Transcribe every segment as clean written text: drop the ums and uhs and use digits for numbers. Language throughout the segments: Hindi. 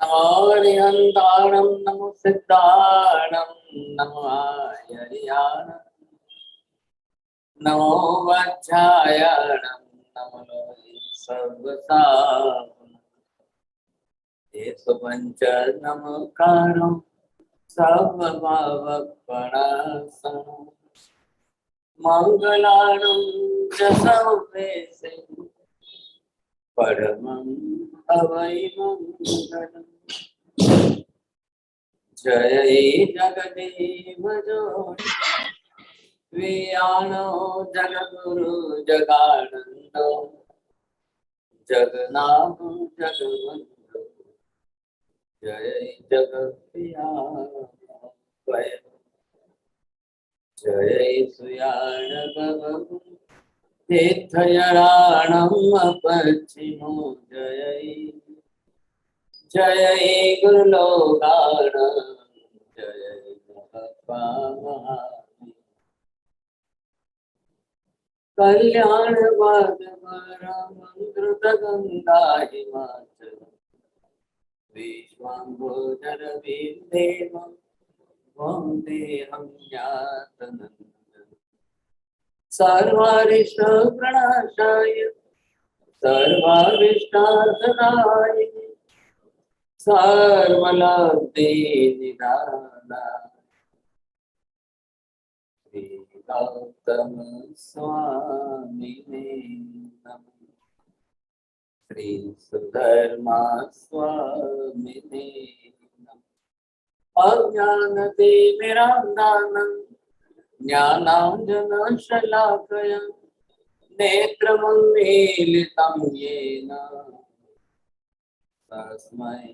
नमो निहंताणं नमो सिद्धाणं नमो आयर्याणं नमो वाच्छायाणं नमो सर्वसाम् पञ्च नमकारो सर्वभावपणासनं मङ्गलानं च सर्वेशे परमं हवै मङ्गलम् जय जगदेव जोनि वियानो जगद्गुरु जगानन्दो जगन्नाथ जगवन्दो जय जगत्प्रिया जय सुयाण भगवन् तीर्थयाणाम् अपचिनो जय जय गुरुलोकाण जय महात्मा कल्याण मंत्र गंगा हिमाचल विश्वाम्बोधर देव वंदे हम ज्ञातनंदन सर्वारिष्ट प्रणाशाय सर्वारिष्टार्थदाय सर्वलब्धे निधाना श्री गौतम स्वामिने नमः श्री सुधर्मा स्वामिने नमः अज्ञानतिमिरान्धानं ज्ञानाञ्जनशलाकया नेत्रमन्मीलितं येन तस्मै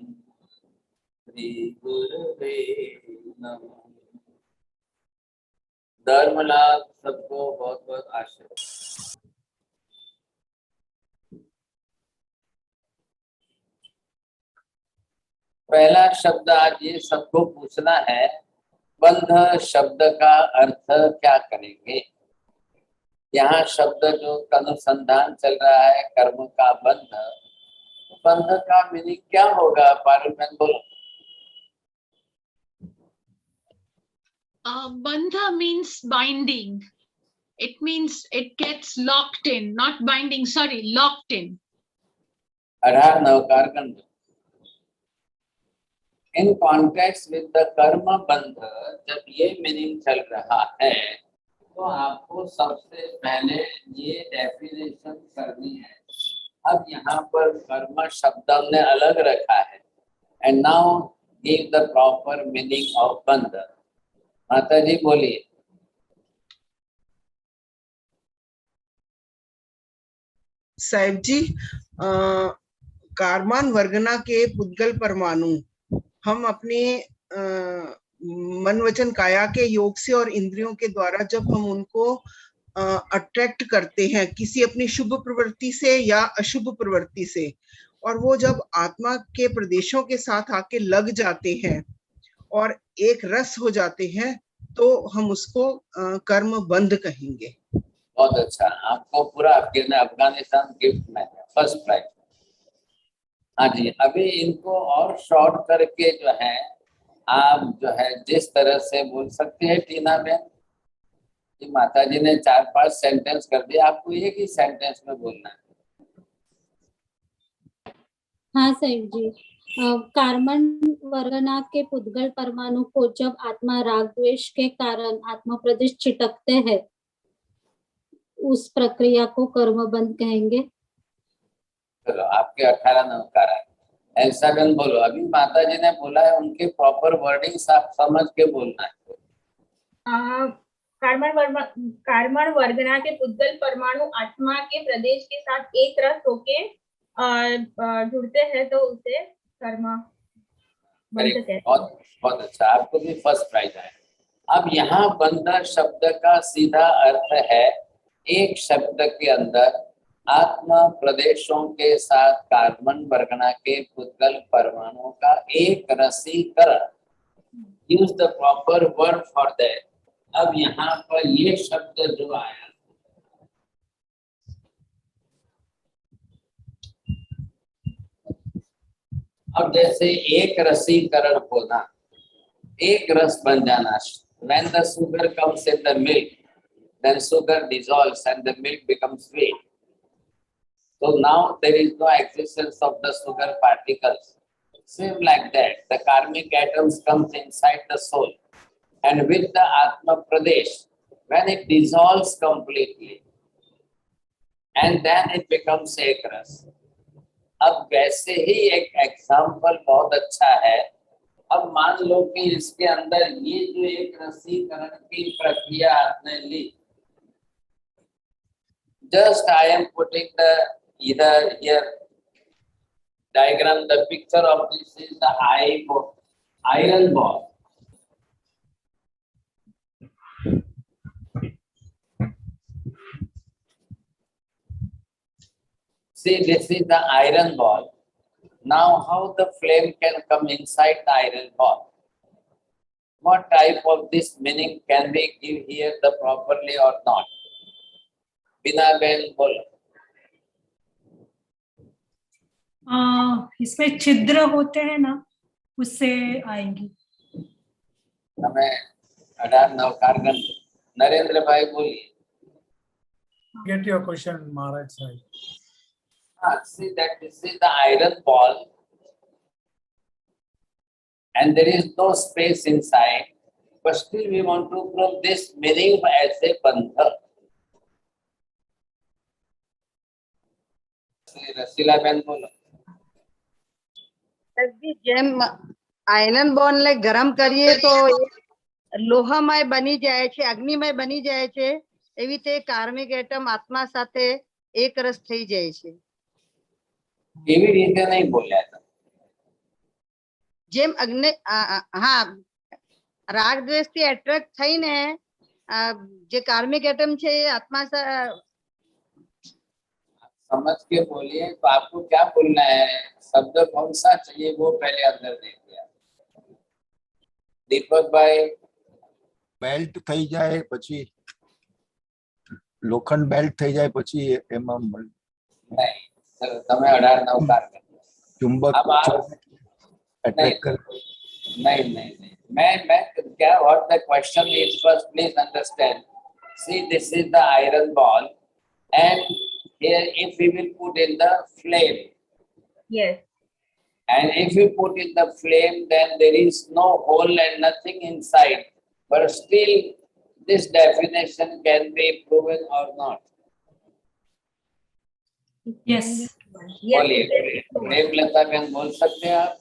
श्रीगुरवे नमः। धर्म लाभ सबको बहुत बहुत आशीर्वाद। पहला शब्द आज ये सबको पूछना है, बंध शब्द का अर्थ क्या करेंगे। यहाँ शब्द जो अनुसंधान चल रहा है कर्म का बंध, बंध का मीनिंग क्या होगा पार्लियामेंट बोलो। Bandha means binding. It means it gets locked in, not binding, sorry, locked in. 18 Navkar गंध। In context with the कर्म बंध, जब ये मीनिंग चल रहा है तो आपको सबसे पहले ये डेफिनेशन करनी है। अब यहाँ पर कर्म शब्द हमने अलग रखा है and now give the proper meaning of बंध। माता जी बोलिए। साहिब जी, कारमान वर्गना के पुद्गल परमाणु हम अपने मन वचन काया के योग से और इंद्रियों के द्वारा जब हम उनको अट्रैक्ट करते हैं किसी अपनी शुभ प्रवृत्ति से या अशुभ प्रवृत्ति से, और वो जब आत्मा के प्रदेशों के साथ आके लग जाते हैं और एक रस हो जाते हैं तो हम उसको कर्म बंध कहेंगे। बहुत अच्छा, आपको पूरा अफगानिस्तान गिफ्ट में फर्स्ट प्राइज। हाँ जी, अभी इनको और शॉर्ट करके जो है आप जो है जिस तरह से बोल सकते हैं टीना बहन कि माता जी ने 4-5 सेंटेंस कर दिया, आपको एक ही सेंटेंस में बोलना है। हाँ साहिब जी, कार्बन वर्गना के पुद्गल परमाणु को जब आत्मा राग द्वेष के कारण आत्मा प्रदेश छिटकते हैं उस प्रक्रिया को कर्मबंध कहेंगे। चलो आपके 18 नमस्कार है। ऐसा गन बोलो, अभी माता जी ने बोला है उनके प्रॉपर वर्डिंग आप समझ के बोलना है। कार्बन वर्गना के पुद्गल परमाणु आत्मा के प्रदेश के साथ एक रस होके जुड़ते हैं तो उसे कर्म बंध कहते हैं। बहुत अच्छा, आपको भी फर्स्ट प्राइज है। अब यहाँ बंध शब्द का सीधा अर्थ है एक शब्द के अंदर आत्मा प्रदेशों के साथ कार्बन वर्गना के पुद्गल परमाणुओं का एक रसीकरण। Use the proper word for that. अब यहाँ पर ये शब्द जो आया अब जैसे एक रसीकरण होना, एक रस बन जाना, when the sugar comes in the milk, then sugar dissolves and the milk becomes sweet. So now there is no existence of the sugar particles. Same like that, the karmic atoms comes inside the soul, and with the Atma Pradesh, when it dissolves completely, and then it becomes एक रस. अब वैसे ही एक एग्जाम्पल बहुत अच्छा है. अब मान लो कि इसके अंदर ये जो एक रसीकरण की प्रक्रिया आपने ली, just I am putting the either here diagram, the picture of this is the iron ball. See, this is the iron ball. Now, how the flame can come inside the iron ball? What type of this meaning can we give here the properly or not? Bina Ben बोलो. इसमें छिद्र होते हैं ना, उससे आएंगी. हमें 18-9 कारगन. नरेंद्र भाई बोलिए. Get your question, Maharaj Sahib. See that this is the iron ball and there is no space inside, but still we want to prove this meaning as a bandha. रसीला बहन बोलो. જેમ આયરન બોન્ડ ને ગરમ કરીએ તો લોહમય બની જાય છે, અગ્નિમય બની જાય છે, એવી રીતે કાર્મિક એટમ આત્મા સાથે એક રસ થઈ જાય છે. એવી રીતે નહીં બોલ્યા હતા. જેમ અગ્નિ હા રાગ દ્વેષ થી એટ્રેક્ટ થઈને જે કાર્મિક એટમ છે એ આત્મા समझ के बोलिए. तो आपको क्या बोलना है, शब्द कौन सा चाहिए वो पहले अंदर देख लिया. दीपक भाई. બેલ્ટ થઈ જાય પછી લોખંડ બેલ્ટ થઈ જાય પછી એમાં नहीं, चलो તમે 18-9 कार कर. ચુંબક अब आप અટેક કરે. नहीं. मैं क्या, what the question is first please understand. See, this is the iron ball and here if we will put in the flame, Yes. and if we put in the flame then there is no hole and nothing inside, but still this definition can be proven or not. Yes. बोलिए. प्रेमलता बहन बोल सकते हैं आप.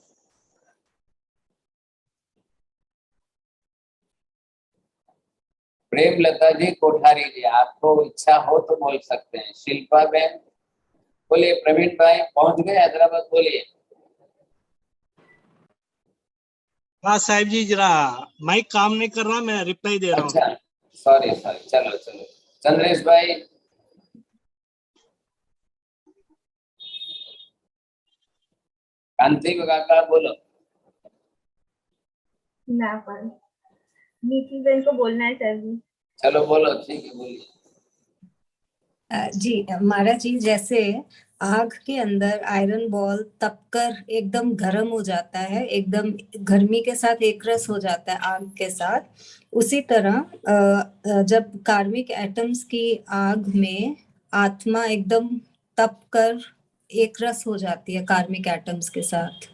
प्रेमलता जी, कोठारी जी, आपको इच्छा हो तो बोल सकते हैं. शिल्पा बहन बोलिए. प्रवीण भाई पहुंच गए हैदराबाद, बोलिए. हाँ साहिब जी, जरा माइक काम नहीं कर रहा, मैं रिप्लाई दे रहा हूँ. अच्छा, सॉरी. चलो. चंद्रेश भाई. कांति काका बोलो. ना पर नीति बहन को बोलना है सर जी. चलो बोलो. ठीक है, बोलिए. जी महाराज जी, जैसे आग के अंदर आयरन बॉल तपकर एकदम गर्म हो जाता है, एकदम गर्मी के साथ एक रस हो जाता है आग के साथ, उसी तरह जब कार्मिक एटम्स की आग में आत्मा एकदम तपकर एक रस हो जाती है कार्मिक एटम्स के साथ.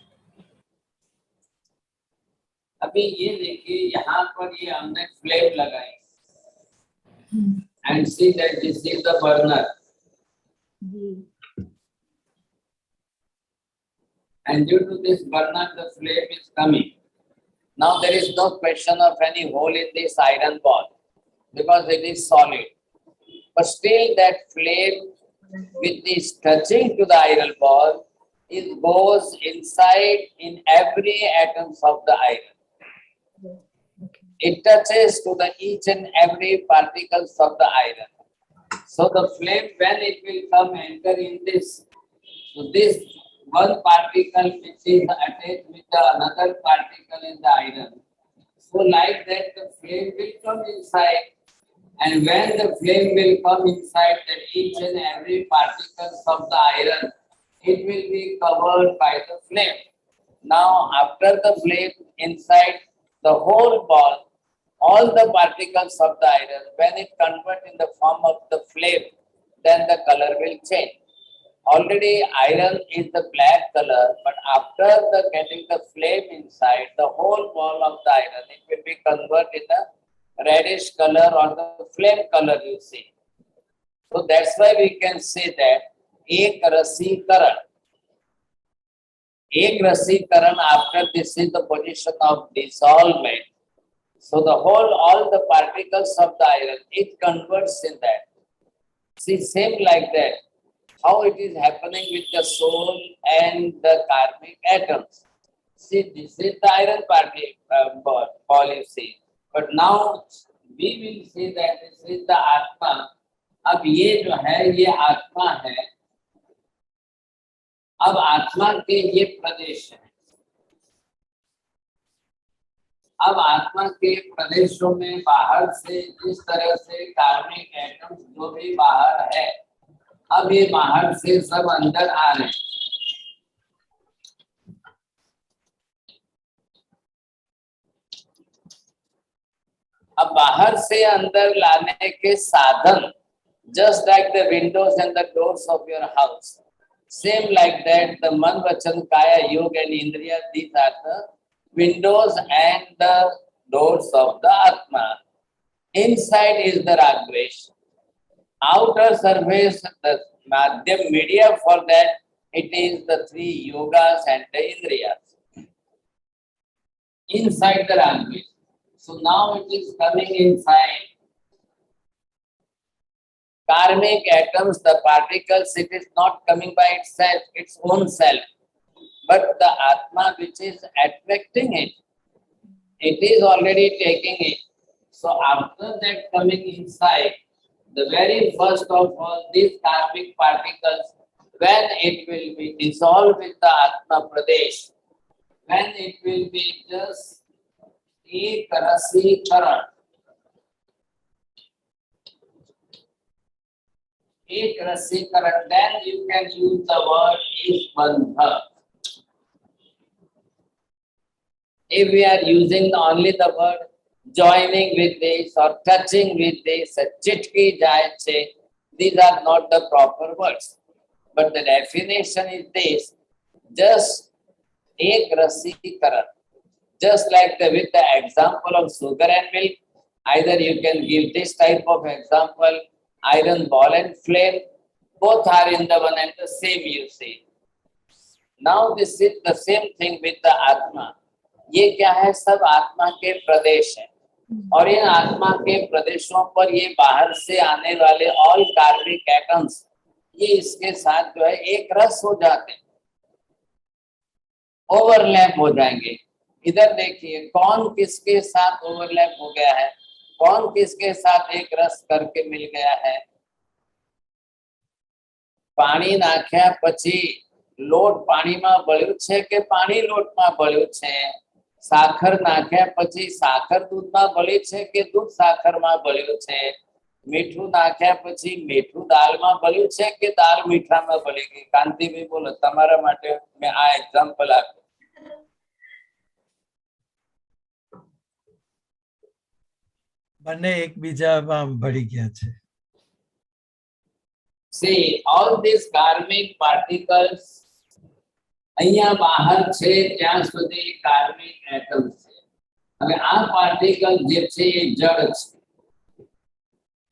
अभी ये देखिए, यहाँ पर ये हमने फ्लेम लगाई and see that this is the burner. And due to this burner, the flame is coming. Now there is no question of any hole in this iron ball because it is solid. But still that flame with this touching to the iron ball, it goes inside in every atoms of the iron. It touches to the each and every particles of the iron. So the flame, when it will come enter in this, so this one particle which is attached with the another particle in the iron. So like that the flame will come inside, and when the flame will come inside the each and every particles of the iron, it will be covered by the flame. Now, after the flame inside the whole ball, all the particles of the iron, when it convert in the form of the flame, then the color will change. Already iron is the black color, but after the getting the flame inside, the whole ball of the iron, it will be converted in a reddish color or the flame color you see. So that's why we can say that ek rasi karan. Ek rasi karan, after this is the position of dissolvement. So the whole, all the particles of the iron, it converts in that. See, same like that. How it is happening with the soul and the karmic atoms. See, this is the iron ball you see. But now we will see that this is the Atma. अब ये जो है ये आत्मा है. अब आत्मा के ये प्रदेश है. अब आत्मा के प्रदेशों में बाहर से जिस तरह से कार्मिक एटम्स जो भी बाहर है, अब ये बाहर से सब अंदर आ रहे हैं. अब बाहर से अंदर लाने के साधन, just like the windows and the doors of your house, same like that the man, vachan, kaya, yoga and indriya, these are the windows and the doors of the Atma. Inside is the Ragdvesh. Outer surface, the madhyam, media for that, it is the three yogas and the indriyas. Inside the Ragdvesh. So now it is coming inside. Karmic atoms, the particles, it is not coming by itself, its own self. But the Atma which is attracting it, it is already taking it. So after that coming inside, the very first of all, these karmic particles, when it will be dissolved with the Atma Pradesh, when it will be just ek rasi karan. Ek rasi karan, then you can use the word isbandha. If we are using only the word joining with this or touching with this, chitki jaye, these are not the proper words. But the definition is this, just ek rasi karan. Just like with the example of sugar and milk, either you can give this type of example, iron ball and flame, both are in the one and the same you see. Now this is the same thing with the Atma. ये क्या है, सब आत्मा के प्रदेश है और इन आत्मा के प्रदेशों पर ये बाहर से आने वाले ऑल कार्मिक एटम्स ये इसके साथ जो है एक रस हो जाते हैं, ओवरलैप हो जाएंगे. इधर देखिए कौन किसके साथ ओवरलैप हो गया है, कौन किसके साथ एक रस करके मिल गया है. पानी नाख्या પછી લોટ પાણીમાં બળ્યું છે કે પાણી લોટમાં બળ્યું છે, સાકર નાખ્યા પછી સાકર દૂધમાં બળી છે કે દૂધ સાકરમાં બળ્યું છે, મીઠું નાખ્યા પછી મીઠું દાળમાં બળ્યું છે કે દાળ મીઠામાં બળી ગઈ. કાંતિભાઈ બોલો, તમારા માટે મેં આ એક્ઝામ્પલ આપ્યું. બંને એકબીજામાં ભળી ગયા છે. See, all these karmic particles અહીંયા બહાર છે ત્યાં સુધી કાર્મિક એટમ્સ છે. હવે આ પાર્ટિકલ જે છે એ જળ છે.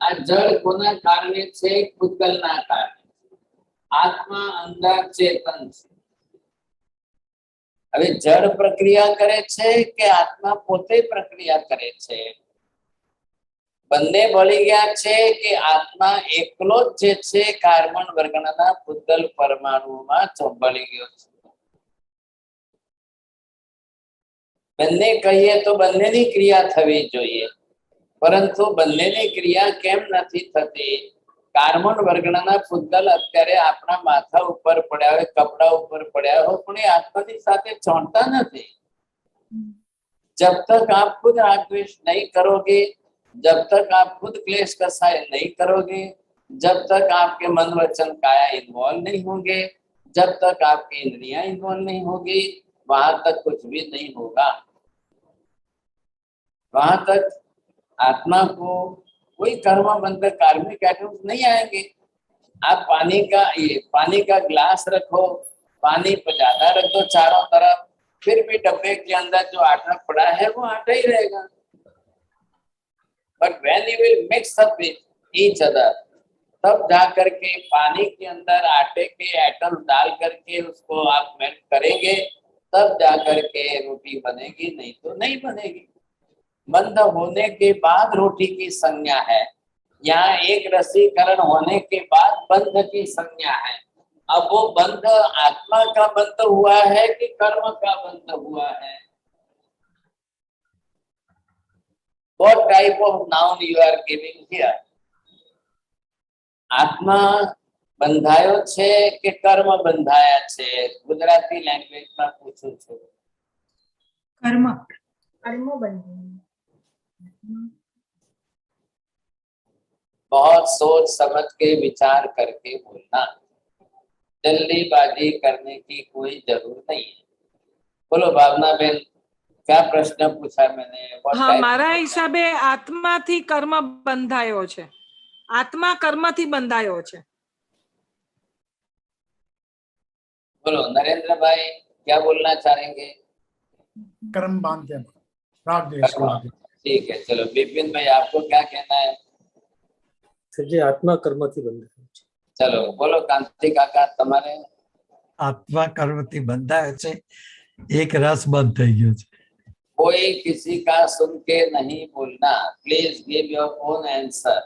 આ જળ કોના કારણે છે? પૂતગલના કારણે. આત્મા અંદર ચેતન છે. હવે જળ પ્રક્રિયા કરે છે કે આત્મા પોતે પ્રક્રિયા કરે છે? બંને ભળી ગયા છે કે આત્મા એકલો જ જે છે કાર્બન વર્ગના પૂતગલ પરમાણુમાં ભળી ગયો છે? બંને કહીએ તો બંનેની ક્રિયા થવી જોઈએ, પરંતુ બંનેની ક્રિયા કેમ નથી થતી? કાર્બન વર્ગના પૂતગલ અત્યારે આપણા માથા ઉપર પડ્યા હોય, કપડા ઉપર પડ્યા હોય, પણ એ આત્માની સાથે ચોંટતા નથી. जब तक आप खुद रागद्वेष नहीं करोगे, जब तक आप खुद क्लेश कसाय नहीं करोगे, जब तक आपके मन वचन काया इन्वॉल्व नहीं होंगे, जब तक आपकी इंद्रियां इन्वॉल्व नहीं होगी, वहां तक कुछ भी नहीं होगा। वहां तक आत्मा को कोई कर्म बंधक कार्मिक एटम्स नहीं आएंगे। आप पानी का ग्लास रखो, पानी पर ज्यादा रख दो चारों तरफ, फिर भी डब्बे के अंदर जो आटा पड़ा है वो आटा ही रहेगा। But when you will mix up with each other, तब जा करके पानी के अंदर आटे के एटम्स डाल करके उसको आप मेल्ट करेंगे, तब जा करके रोटी बनेगी, नहीं तो नहीं बनेगी। बंध होने के बाद रोटी की संज्ञा है, यहाँ एक रसीकरण होने के बाद बंध की संज्ञा है। अब वो बंध आत्मा का बंध हुआ है कि कर्म का बंध हुआ है? What type of noun you are giving here? આત્મા બંધાયો છે કે કર્મ બંધાયા છે? ગુજરાતી લેંગ્વેજમાં પૂછું છું। कर्म कर्म बंधन। बहुत सोच समझ के विचार करके बोलना, जल्दीबाजी करने की कोई जरूरत नहीं है। बोलो भावना बेन, क्या प्रश्न पूछा मैंने? હા, મારા હિસાબે આત્માથી કર્મ બંધાયો છે, આત્મા કર્મથી બંધાયો છે। बोलो नरेंद्र भाई, क्या बोलना चाहेंगे? कर्म बांधते हैं, राग द्वेष को आगे। ठीक है, चलो विपिन भाई आपको क्या कहना है? જે આત્મા કર્મથી બંધાયો છે। चलो बोलो कांति काका, તમારે? આત્મા કર્મથી બંધાયો છે, એક રસ બંધ થઈ ગયો છે। कोई किसी का सुन के नहीं बोलना, please give your own answer.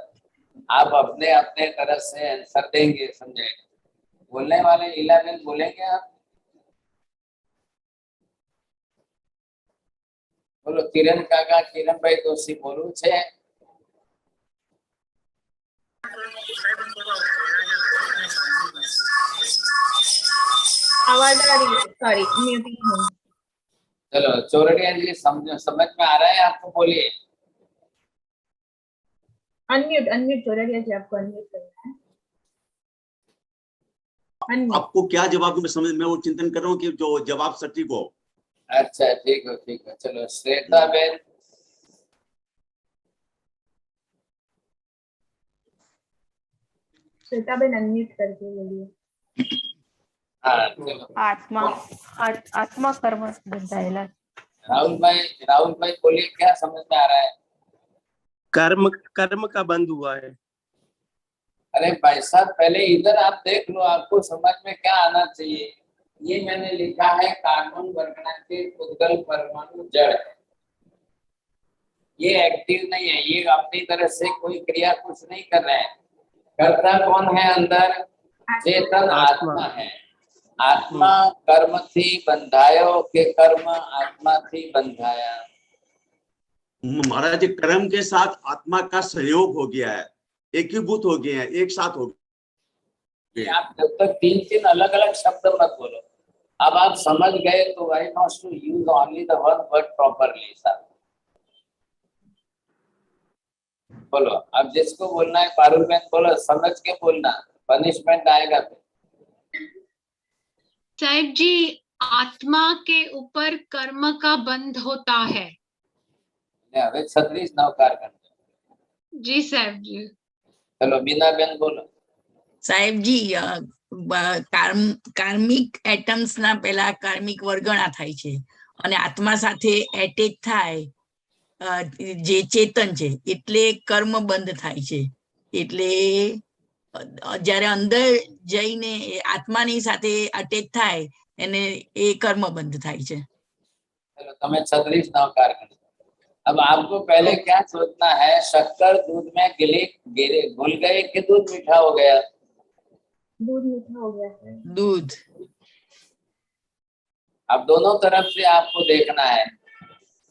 आप अपने अपने तरफ से आंसर देंगे, समझे? बोलने वाले लीलाबेन बोलेंगे आप? बोलो किरण काका, किरण भाई दोषी बोलू छे? आवाज आ रही है, सॉरी म्यूटिंग हूँ। चलो चोरडिया जी, समझ में आ रहा है आपको? बोलिए। अनम्यूट अनम्यूट चोरडिया जी, आपको अनम्यूट करना है। Unmute। आपको क्या जवाब दूं, मैं समझ में वो चिंतन कर रहा हूँ कि जो जवाब सटीक हो। अच्छा ठीक है, ठीक है। चलो Shweta Ben. Shweta Ben unmute करके बोलिए। हाँ चलो। आत्मा कर्म बंधाएला। राहुल भाई बोलिए, क्या समझ में आ रहा है? कर्म का बंद हुआ है। अरे भाई साहब, पहले इधर आप देख लो, आपको समझ में क्या आना चाहिए। ये मैंने लिखा है कार्बन वर्गना के पुद्गल परमाणु जड़ है, ये एक्टिव नहीं है, ये अपनी तरह से कोई क्रिया कुछ नहीं कर रहे हैं। कर्ता कौन है अंदर? चेतन आत्मा है। आत्मा कर्म थी बंधायो के कर्म आत्मा थी बंधाया? महाराज, कर्म के साथ आत्मा का सहयोग हो गया है, एकीभूत हो गए हैं, एक साथ हो गए। आप जब तक तीन अलग अलग शब्द मत बोलो। अब आप समझ गए तो why not to use only the one word properly. Sir बोलो, अब जिसको बोलना है पारुल बहन बोलो, समझ के बोलना, पनिशमेंट आएगा फिर। साहिब जी, आत्मा के ऊपर कर्म का बंध होता है। હવે 36 नवकार करना। जी साहिब जी। चलो बीना बेन बोलो। साहेब जी, કાર્મિક એટમ્સ ના પેલા કાર્મિક વર્ગણા થાય છે અને આત્મા સાથે એટેચ થાય જે ચેતન છે, એટલે કર્મ બંધ થાય છે। એટલે જ્યારે અંદર જઈને આત્માની સાથે અટેચ થાય એને એ કર્મ બંધ થાય છે। चलो तुम्हें 36 नवकार करना। अब आपको पहले क्या सोचना है, शक्कर दूध में घुल गए कि दूध मीठा हो गया? दूध मीठा हो गया है। दूध। अब दोनों तरफ से आपको देखना है।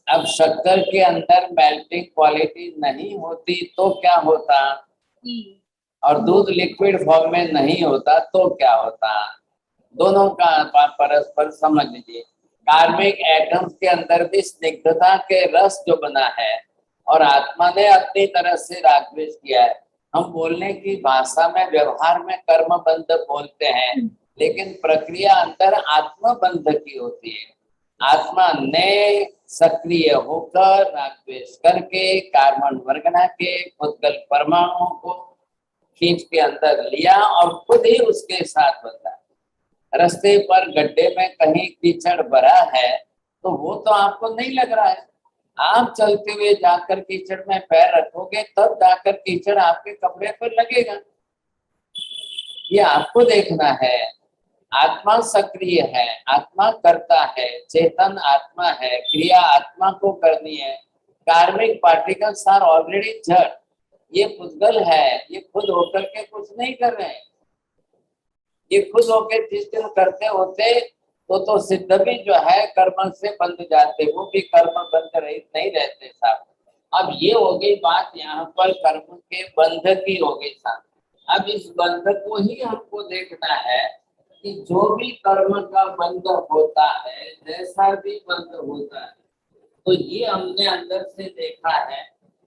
अब शक्कर के अंदर मेल्टिंग क्वालिटी नहीं होती तो क्या होता, और दूध लिक्विड फॉर्म में नहीं होता तो क्या होता? दोनों का परस्पर समझ लीजिए। कार्मिक एटम्स के अंदर भी स्निग्धता के रस जो बना है और आत्मा ने अपनी तरह से रागद्वेष किया है। हम बोलने की भाषा में व्यवहार में कर्म बंध बोलते हैं, लेकिन प्रक्रिया अंदर आत्मा बंध की होती है। आत्मा ने सक्रिय होकर राग द्वेष करके कार्बन वर्गना के पुद्गल परमाणुओं को खींच के अंदर लिया और खुद ही उसके साथ बंधा। रास्ते पर गड्ढे में कहीं कीचड़ भरा है तो वो तो आपको नहीं लग रहा है, आप चलते हुए जाकर कीचड़ में पैर रखोगे तब जाकर कीचड़ आपके कपड़े पर लगेगा। ये आपको देखना है। आत्मा सक्रिय है, आत्मा करता है, चेतन आत्मा है, क्रिया आत्मा को करनी है। कार्मिक पार्टिकल्स आर ऑलरेडी जड़, ये पुद्गल है, ये खुद होकर के कुछ नहीं कर रहे हैं। ये खुद होकर जिस दिन करते होते तो सिद्ध भी जो है कर्म से बंध जाते, वो भी कर्म बंध रहित नहीं रहते साहब। अब ये हो गई बात, यहाँ पर कर्म के बंध की हो गई साहब। अब इस बंध को ही हमको देखना है कि जो भी कर्म का बंध होता है, जैसा भी बंध होता है, तो ये हमने अंदर से देखा है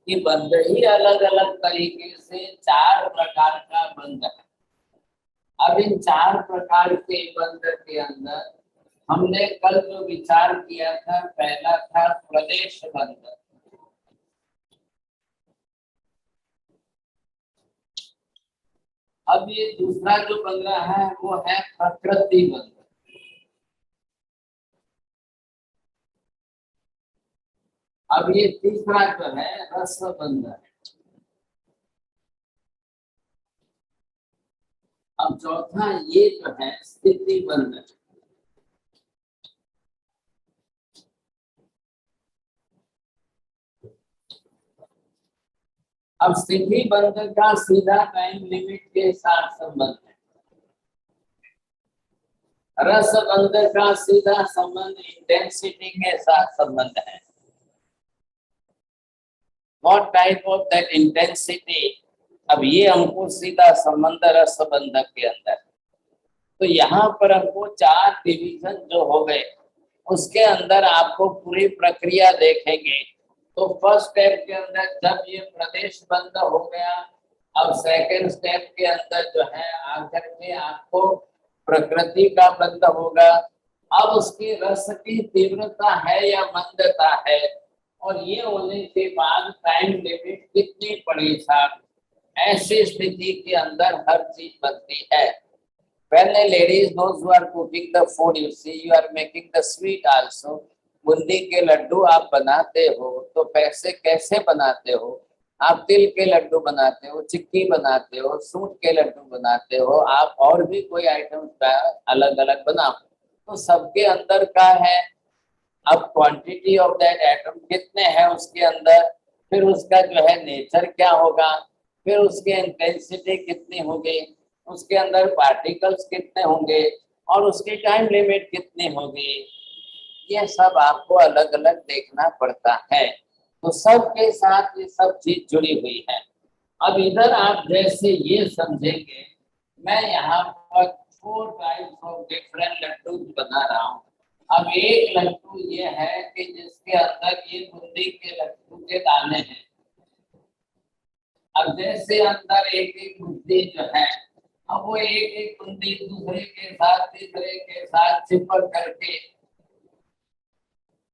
कि बंध ही अलग अलग तरीके से 4 प्रकार का बंध है। अब इन 4 प्रकार के बंध के अंदर हमने कल जो विचार किया था, पहला था प्रदेश बंध। अब ये दूसरा जो बन रहा है वो है प्रकृति बंध। अब ये तीसरा जो है रस बंध है। अब चौथा ये जो है स्थिति बंध है। अब स्थिति बंध का सीधा टाइम लिमिट के साथ संबंध है। रस बंध का सीधा संबंध इंटेंसिटी के साथ संबंध है। What type of that intensity? अब ये हमको सीधा संबंध रस बंध के अंदर। तो यहाँ पर हमको 4 डिवीजन जो हो गए, उसके अंदर आपको पूरी प्रक्रिया देखेंगे। तो फर्स्ट स्टेप के अंदर जब ये प्रदेश बंद हो गया, अब सेकंड स्टेप के अंदर जो है आकर के आपको प्रकृति का बंद होगा। अब उसकी रस की तीव्रता है या मंदता है, और ये होने के बाद टाइम लिमिट कितनी पड़ी साहब। ऐसी स्थिति के अंदर हर चीज बनती है। पहले ladies those who are cooking the food, you see you are making the sweet also। Bundi के लड्डू आप बनाते हो तो पैसे कैसे बनाते हो? आप तिल के लड्डू बनाते हो, चिक्की बनाते हो, सूट के लड्डू बनाते हो, आप और भी कोई आइटम अलग अलग बनाओ, तो सबके अंदर का है। अब क्वांटिटी ऑफ दैट एटम कितने हैं उसके अंदर, फिर उसका जो है नेचर क्या होगा, फिर उसकी इंटेंसिटी कितनी होगी, उसके अंदर पार्टिकल्स कितने होंगे, और उसकी टाइम लिमिट कितनी होगी, ये सब आपको अलग अलग देखना पड़ता है। तो सबके साथ ये सब चीज जुड़ी हुई है। अब इधर आप जैसे ये समझेंगे, मैं यहाँ पर 4 टाइप्स ऑफ डिफरेंट लड्डू बना रहा हूँ। अब एक लड्डू ये है कि जिसके अंदर ये बूंदी के लड्डू के दाने हैं। अब जैसे अंदर एक एक बूंदी जो है, अब वो एक एक बूंदी दूसरे के साथ तीसरे के साथ चिपक करके,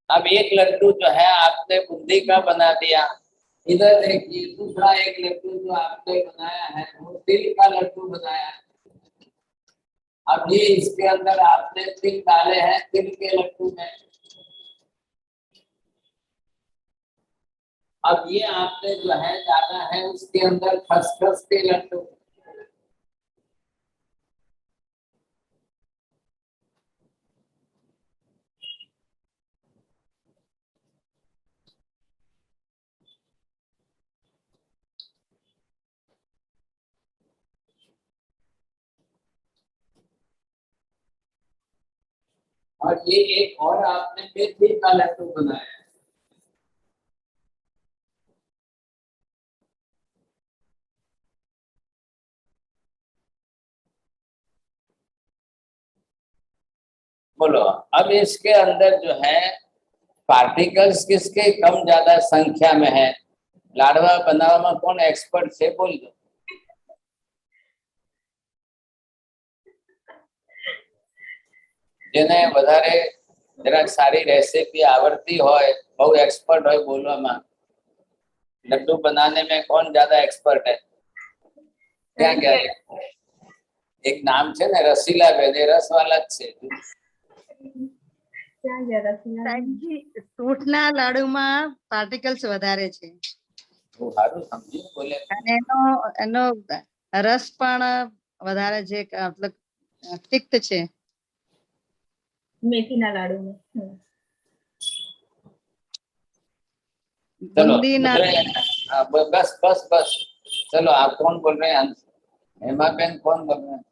अब एक लड्डू जो है आपने बूंदी का बना दिया। इधर देखिए दूसरा एक लड्डू जो आपने बनाया है वो तिल का लड्डू बनाया है। अब ये इसके अंदर आपने तिल डाले हैं, तिल के लड्डू में। अब ये आपने जो है डाला है उसके अंदर खसखस के लड्डू। और ये एक और आपने मेथी का लड्डू बनाया है। बोलो, अब इसके अंदर जो है पार्टिकल्स किसके कम ज्यादा संख्या में है? लाडवा बनावा में कौन एक्सपर्ट से बोल दो। જેને વધારે જરાક સારી રેસીપી આવડતી હોય, બહુ એક્સપર્ટ હોય બોલવામાં, लड्डू बनाने में कौन ज्यादा एक्सपर्ट है? क्या क्या है? एक नाम છે ને રસીલાબેન, એ રસ વાલા જ છે. સાહેબજી ફ્રૂટના લાડુમાં પાર્ટિકલ્સ વધારે છે બહુ સારું સમજ્યું બોલે. અને એનો રસ પણ વધારે છે, મતલબ તિક્ત છે મેથીના લાડુમાં. चलो બુંદીના हाँ, बस बस बस चलो. आप कौन बोल रहे हैं? हेमा बहन कौन बोल रहे हैं?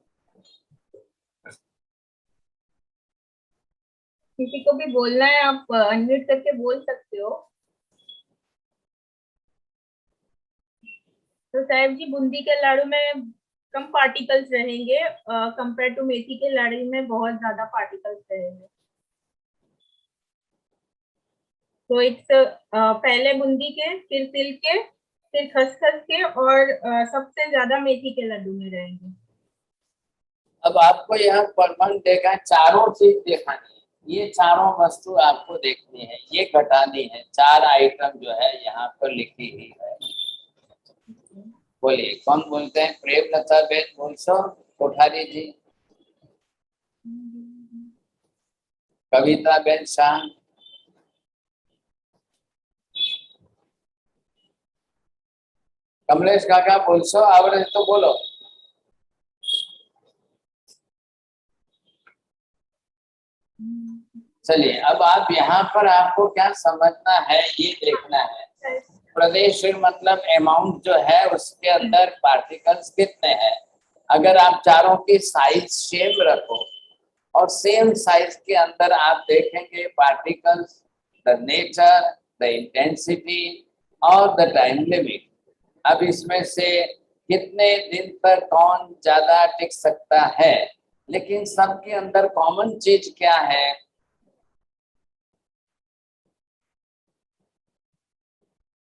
किसी को भी बोलना है आप अनम्यूट करके बोल सकते हो. तो साहब जी बूंदी के लाड़ू में कम पार्टिकल्स रहेंगे कंपेयर टू मेथी के लाड़ू में बहुत ज्यादा पार्टिकल्स रहेंगे. तो इट्स पहले बूंदी के, फिर तिल के, फिर खसखस के और सबसे ज्यादा मेथी के लड्डू में रहेंगे. अब आपको यहाँ प्रमाण देखा, चारों चीज दिखानी है. ये चारों वस्तु आपको देखनी है, ये घटानी है. 4 आइटम जो है यहाँ पर लिखी ही है. बोलिए कौन बोलते हैं? प्रेमलता बेन बोलसो, कोठारी जी, कविता बेन शाह, कमलेश काका बोलसो. आवड़े तो बोलो. चलिए अब आप यहाँ पर आपको क्या समझना है, ये देखना है. प्रदेश मतलब अमाउंट जो है उसके अंदर पार्टिकल्स कितने हैं. अगर आप चारों की साइज सेम रखो और सेम साइज के अंदर आप देखेंगे particles, the nature, the intensity और द टाइम लिमिट. अब इसमें से कितने दिन तक कौन ज्यादा टिक सकता है, लेकिन सबके अंदर कॉमन चीज क्या है?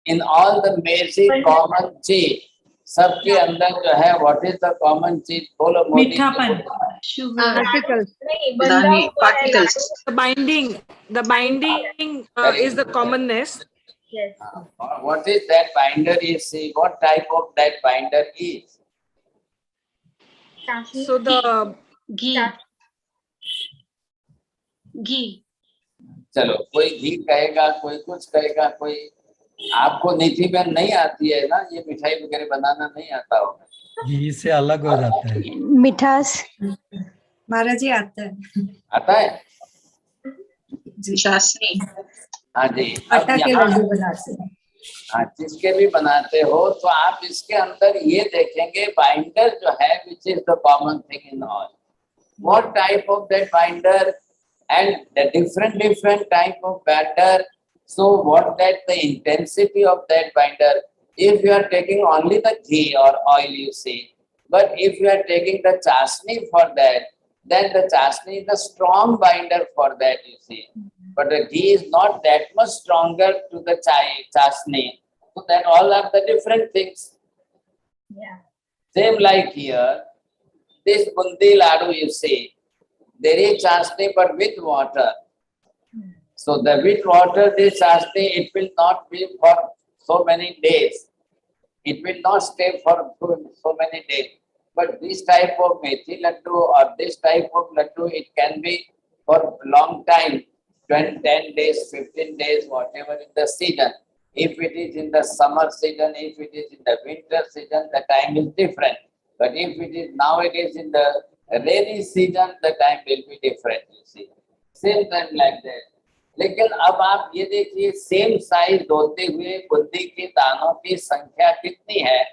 In all the basic common चीज, सबके अंदर जो है व्हाट इज द कॉमन चीज? बोलो Modi. मीठापन, particles. The binding is the commonness. Yes. What is that binder? Is what type of that binder is? So the घी. चलो कोई घी कहेगा, कोई कुछ कहेगा, कोई. आपको नीति में नहीं आती है ना, ये मिठाई वगैरह बनाना नहीं आता होगा. घी से अलग हो जाता है. मिठास महाराज जी आता है. आता है जी. चाशनी. हाँ जी. आटा के लड्डू बनाते हैं. हाँ, जिसके भी बनाते हो तो आप इसके अंदर ये देखेंगे बाइंडर जो है which is the common thing in all. What type of that binder and the different type of batter. So what that the intensity of that binder? If you are taking only the ghee or oil, you see, but if you are taking the chasni for that, then the chasni is the strong binder for that, you see. But the ghee is not that much stronger to the chasni. So that all are the different things. Yeah. Same like here, this bundi laddu, you see. There is chasni but with water. So the with water, this chasni, it will not be for so many days. It will not stay for so many days. But this type of methi laddu or this type of laddu, it can be for long time, 10 days, 15 days, whatever in the season. If it is in the summer season, if it is in the winter season, the time is different. But if it is nowadays in the rainy season, the time will be different, you see. Same time like that. लेकिन अब आप ये देखिए सेम साइज होते हुए बुंदी के दानों की संख्या कितनी है.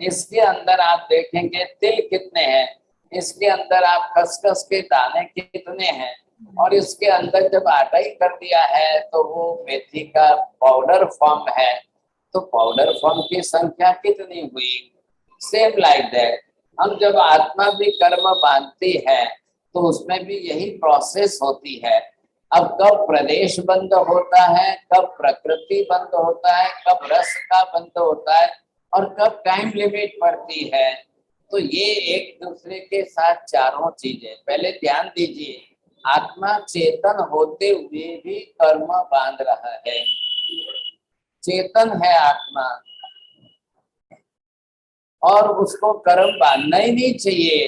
इसके अंदर आप देखेंगे तिल कितने हैं, इसके अंदर आप खसखस के दाने कितने हैं, और इसके अंदर जब आटा ही कर दिया है तो वो मेथी का पाउडर फॉर्म है, तो पाउडर फॉर्म की संख्या कितनी हुई. Same like that. हम जब आत्मा भी कर्म बांधती है तो उसमें भी यही प्रोसेस होती है. अब कब प्रदेश बंद होता है, कब प्रकृति बंद होता है, कब रस का बंद होता है, और कब टाइम लिमिट पड़ती है. तो ये एक दूसरे के साथ चारों चीजें. पहले ध्यान दीजिए, आत्मा चेतन होते हुए भी कर्म बांध रहा है। चेतन है आत्मा और उसको कर्म बांधना ही नहीं चाहिए।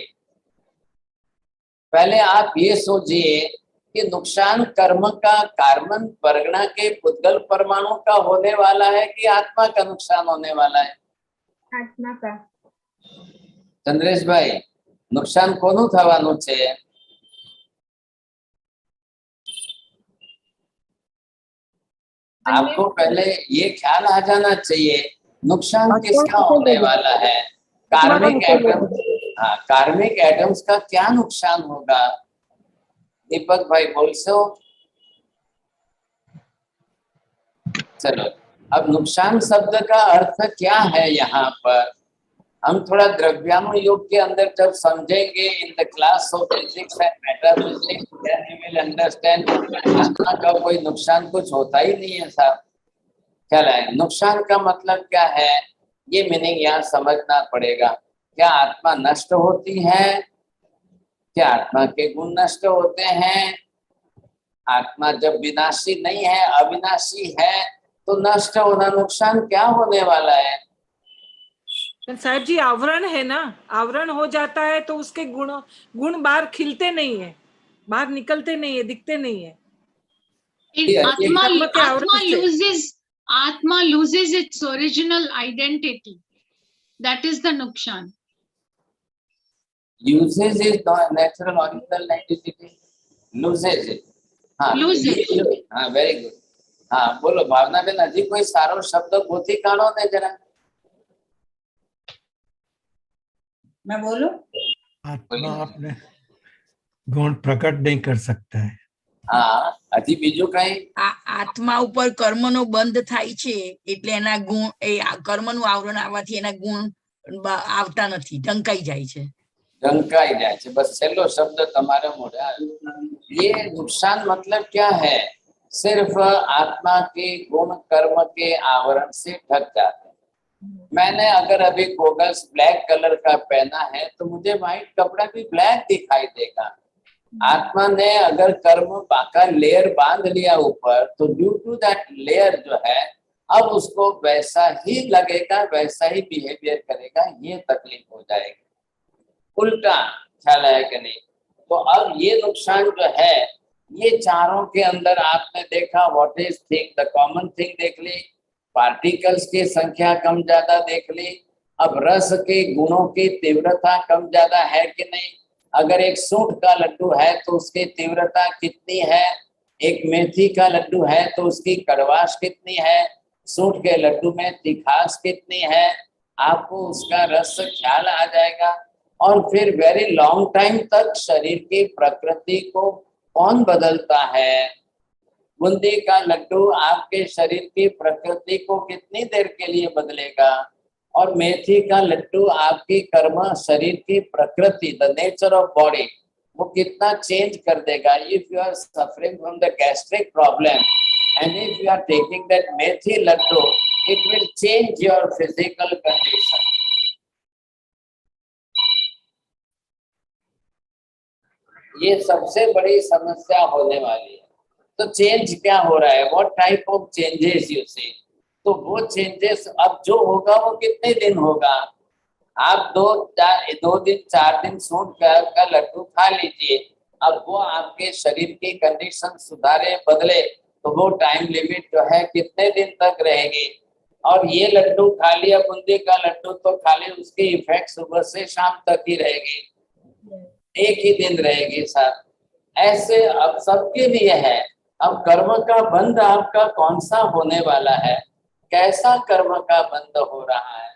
पहले आप ये सोचिए कि नुकसान कर्म का कार्बन परगना के पुद्गल परमाणु का होने वाला है कि आत्मा का नुकसान होने वाला है? आत्मा का। चंद्रेश भाई, नुकसान कोનું થવાનું છે? आपको पहले ये ख्याल आ जाना चाहिए नुकसान किसका होने वाला है। कार्मिक एटम, हाँ, कार्मिक एटम्स का क्या नुकसान होगा? दीपक भाई बोल सो। चलो, अब नुकसान शब्द का अर्थ क्या है यहाँ पर? हम थोड़ा द्रव्यानुयोग के अंदर जब समझेंगे in the class of physics and metaphysics, then you will understand आत्मा का कोई नुकसान कुछ होता ही नहीं है साहब। क्या है नुकसान का मतलब क्या है, ये मीनिंग यहाँ समझना पड़ेगा। क्या आत्मा नष्ट होती है? क्या आत्मा के गुण नष्ट होते हैं? आत्मा जब विनाशी नहीं है, अविनाशी है, तो नष्ट होना नुकसान क्या होने वाला है? साहब जी, आवरण है ना, आवरण हो जाता है तो उसके गुण बाहर खिलते नहीं है, बाहर निकलते नहीं है, दिखते नहीं है। आत्मा loses its original identity. That is the नुकसान. Uses is the natural original identity. Loses it. हाँ, हाँ, very good. हाँ, बोलो भावना बेन, हजी कोई सारो शब्द गोती काढो ने जरा। मैं बोलूं? आत्मा अपने गुण प्रकट नहीं कर सकता है। हाँ, हजी बीजू कहीं? आत्मा ઉપર કર્મનો બંધ થાય છે એટલે એના ગુણ, એ કર્મનું આવરણ આવવાથી એના ગુણ આવતા નથી, ઢંકાઈ જાય છે। ढंकाई जाए छे, बस छेल्लो शब्द तुम्हारे मोढ़े आयो। ये नुकसान मतलब क्या है? सिर्फ आत्मा के गुण कर्म के आवरण से ढक जाते हैं। मैंने अगर अभी गोगल्स ब्लैक कलर का पहना है तो मुझे व्हाइट कपड़ा भी ब्लैक दिखाई देगा। आत्मा ने अगर कर्म का लेयर बांध लिया ऊपर, तो ड्यू टू दैट लेयर जो है अब उसको वैसा ही लगेगा, वैसा ही बिहेवियर करेगा, ये तकलीफ हो जाएगी। उल्टा ख्याल है कि नहीं? तो अब ये नुकसान जो है, ये चारों के अंदर आपने देखा what is thing, the common thing देख ली, पार्टिकल्स की संख्या कम ज्यादा देख ली। अब रस के गुणों की तीव्रता कम ज्यादा है कि नहीं? अगर एक सूंठ का लड्डू है तो उसकी तीव्रता कितनी है, एक मेथी का लड्डू है तो उसकी कड़वाश कितनी है, सूंठ के लड्डू में तिखास कितनी है, आपको उसका रस ख्याल आ जाएगा। और फिर वेरी लॉन्ग टाइम तक शरीर की प्रकृति को कौन बदलता है? बूंदी का लड्डू आपके शरीर की प्रकृति को कितनी देर के लिए बदलेगा? और मेथी का लड्डू आपकी कर्म शरीर की प्रकृति, द नेचर ऑफ बॉडी, वो कितना चेंज कर देगा? If you are suffering from the gastric problem and if you are taking that methi laddoo, it will change your physical condition. ये सबसे बड़ी समस्या होने वाली है। तो चेंज क्या हो रहा है? What type of changes you see? तो वो चेंजेस अब जो होगा वो कितने दिन होगा? आप 2 दिन 4 दिन सूंठ का लड्डू खा लीजिए, अब वो आपके शरीर की कंडीशन सुधारे बदले तो वो टाइम लिमिट जो है कितने दिन तक रहेगी? और ये लड्डू खा लिया, बूंदी का लड्डू, तो खाली उसकी इफेक्ट सुबह से शाम तक ही रहेगी, एक ही दिन रहेगी साहब। ऐसे अब सबके लिए है। अब कर्म का बंध आपका कौन सा होने वाला है? कैसा कर्म का बंध हो रहा है?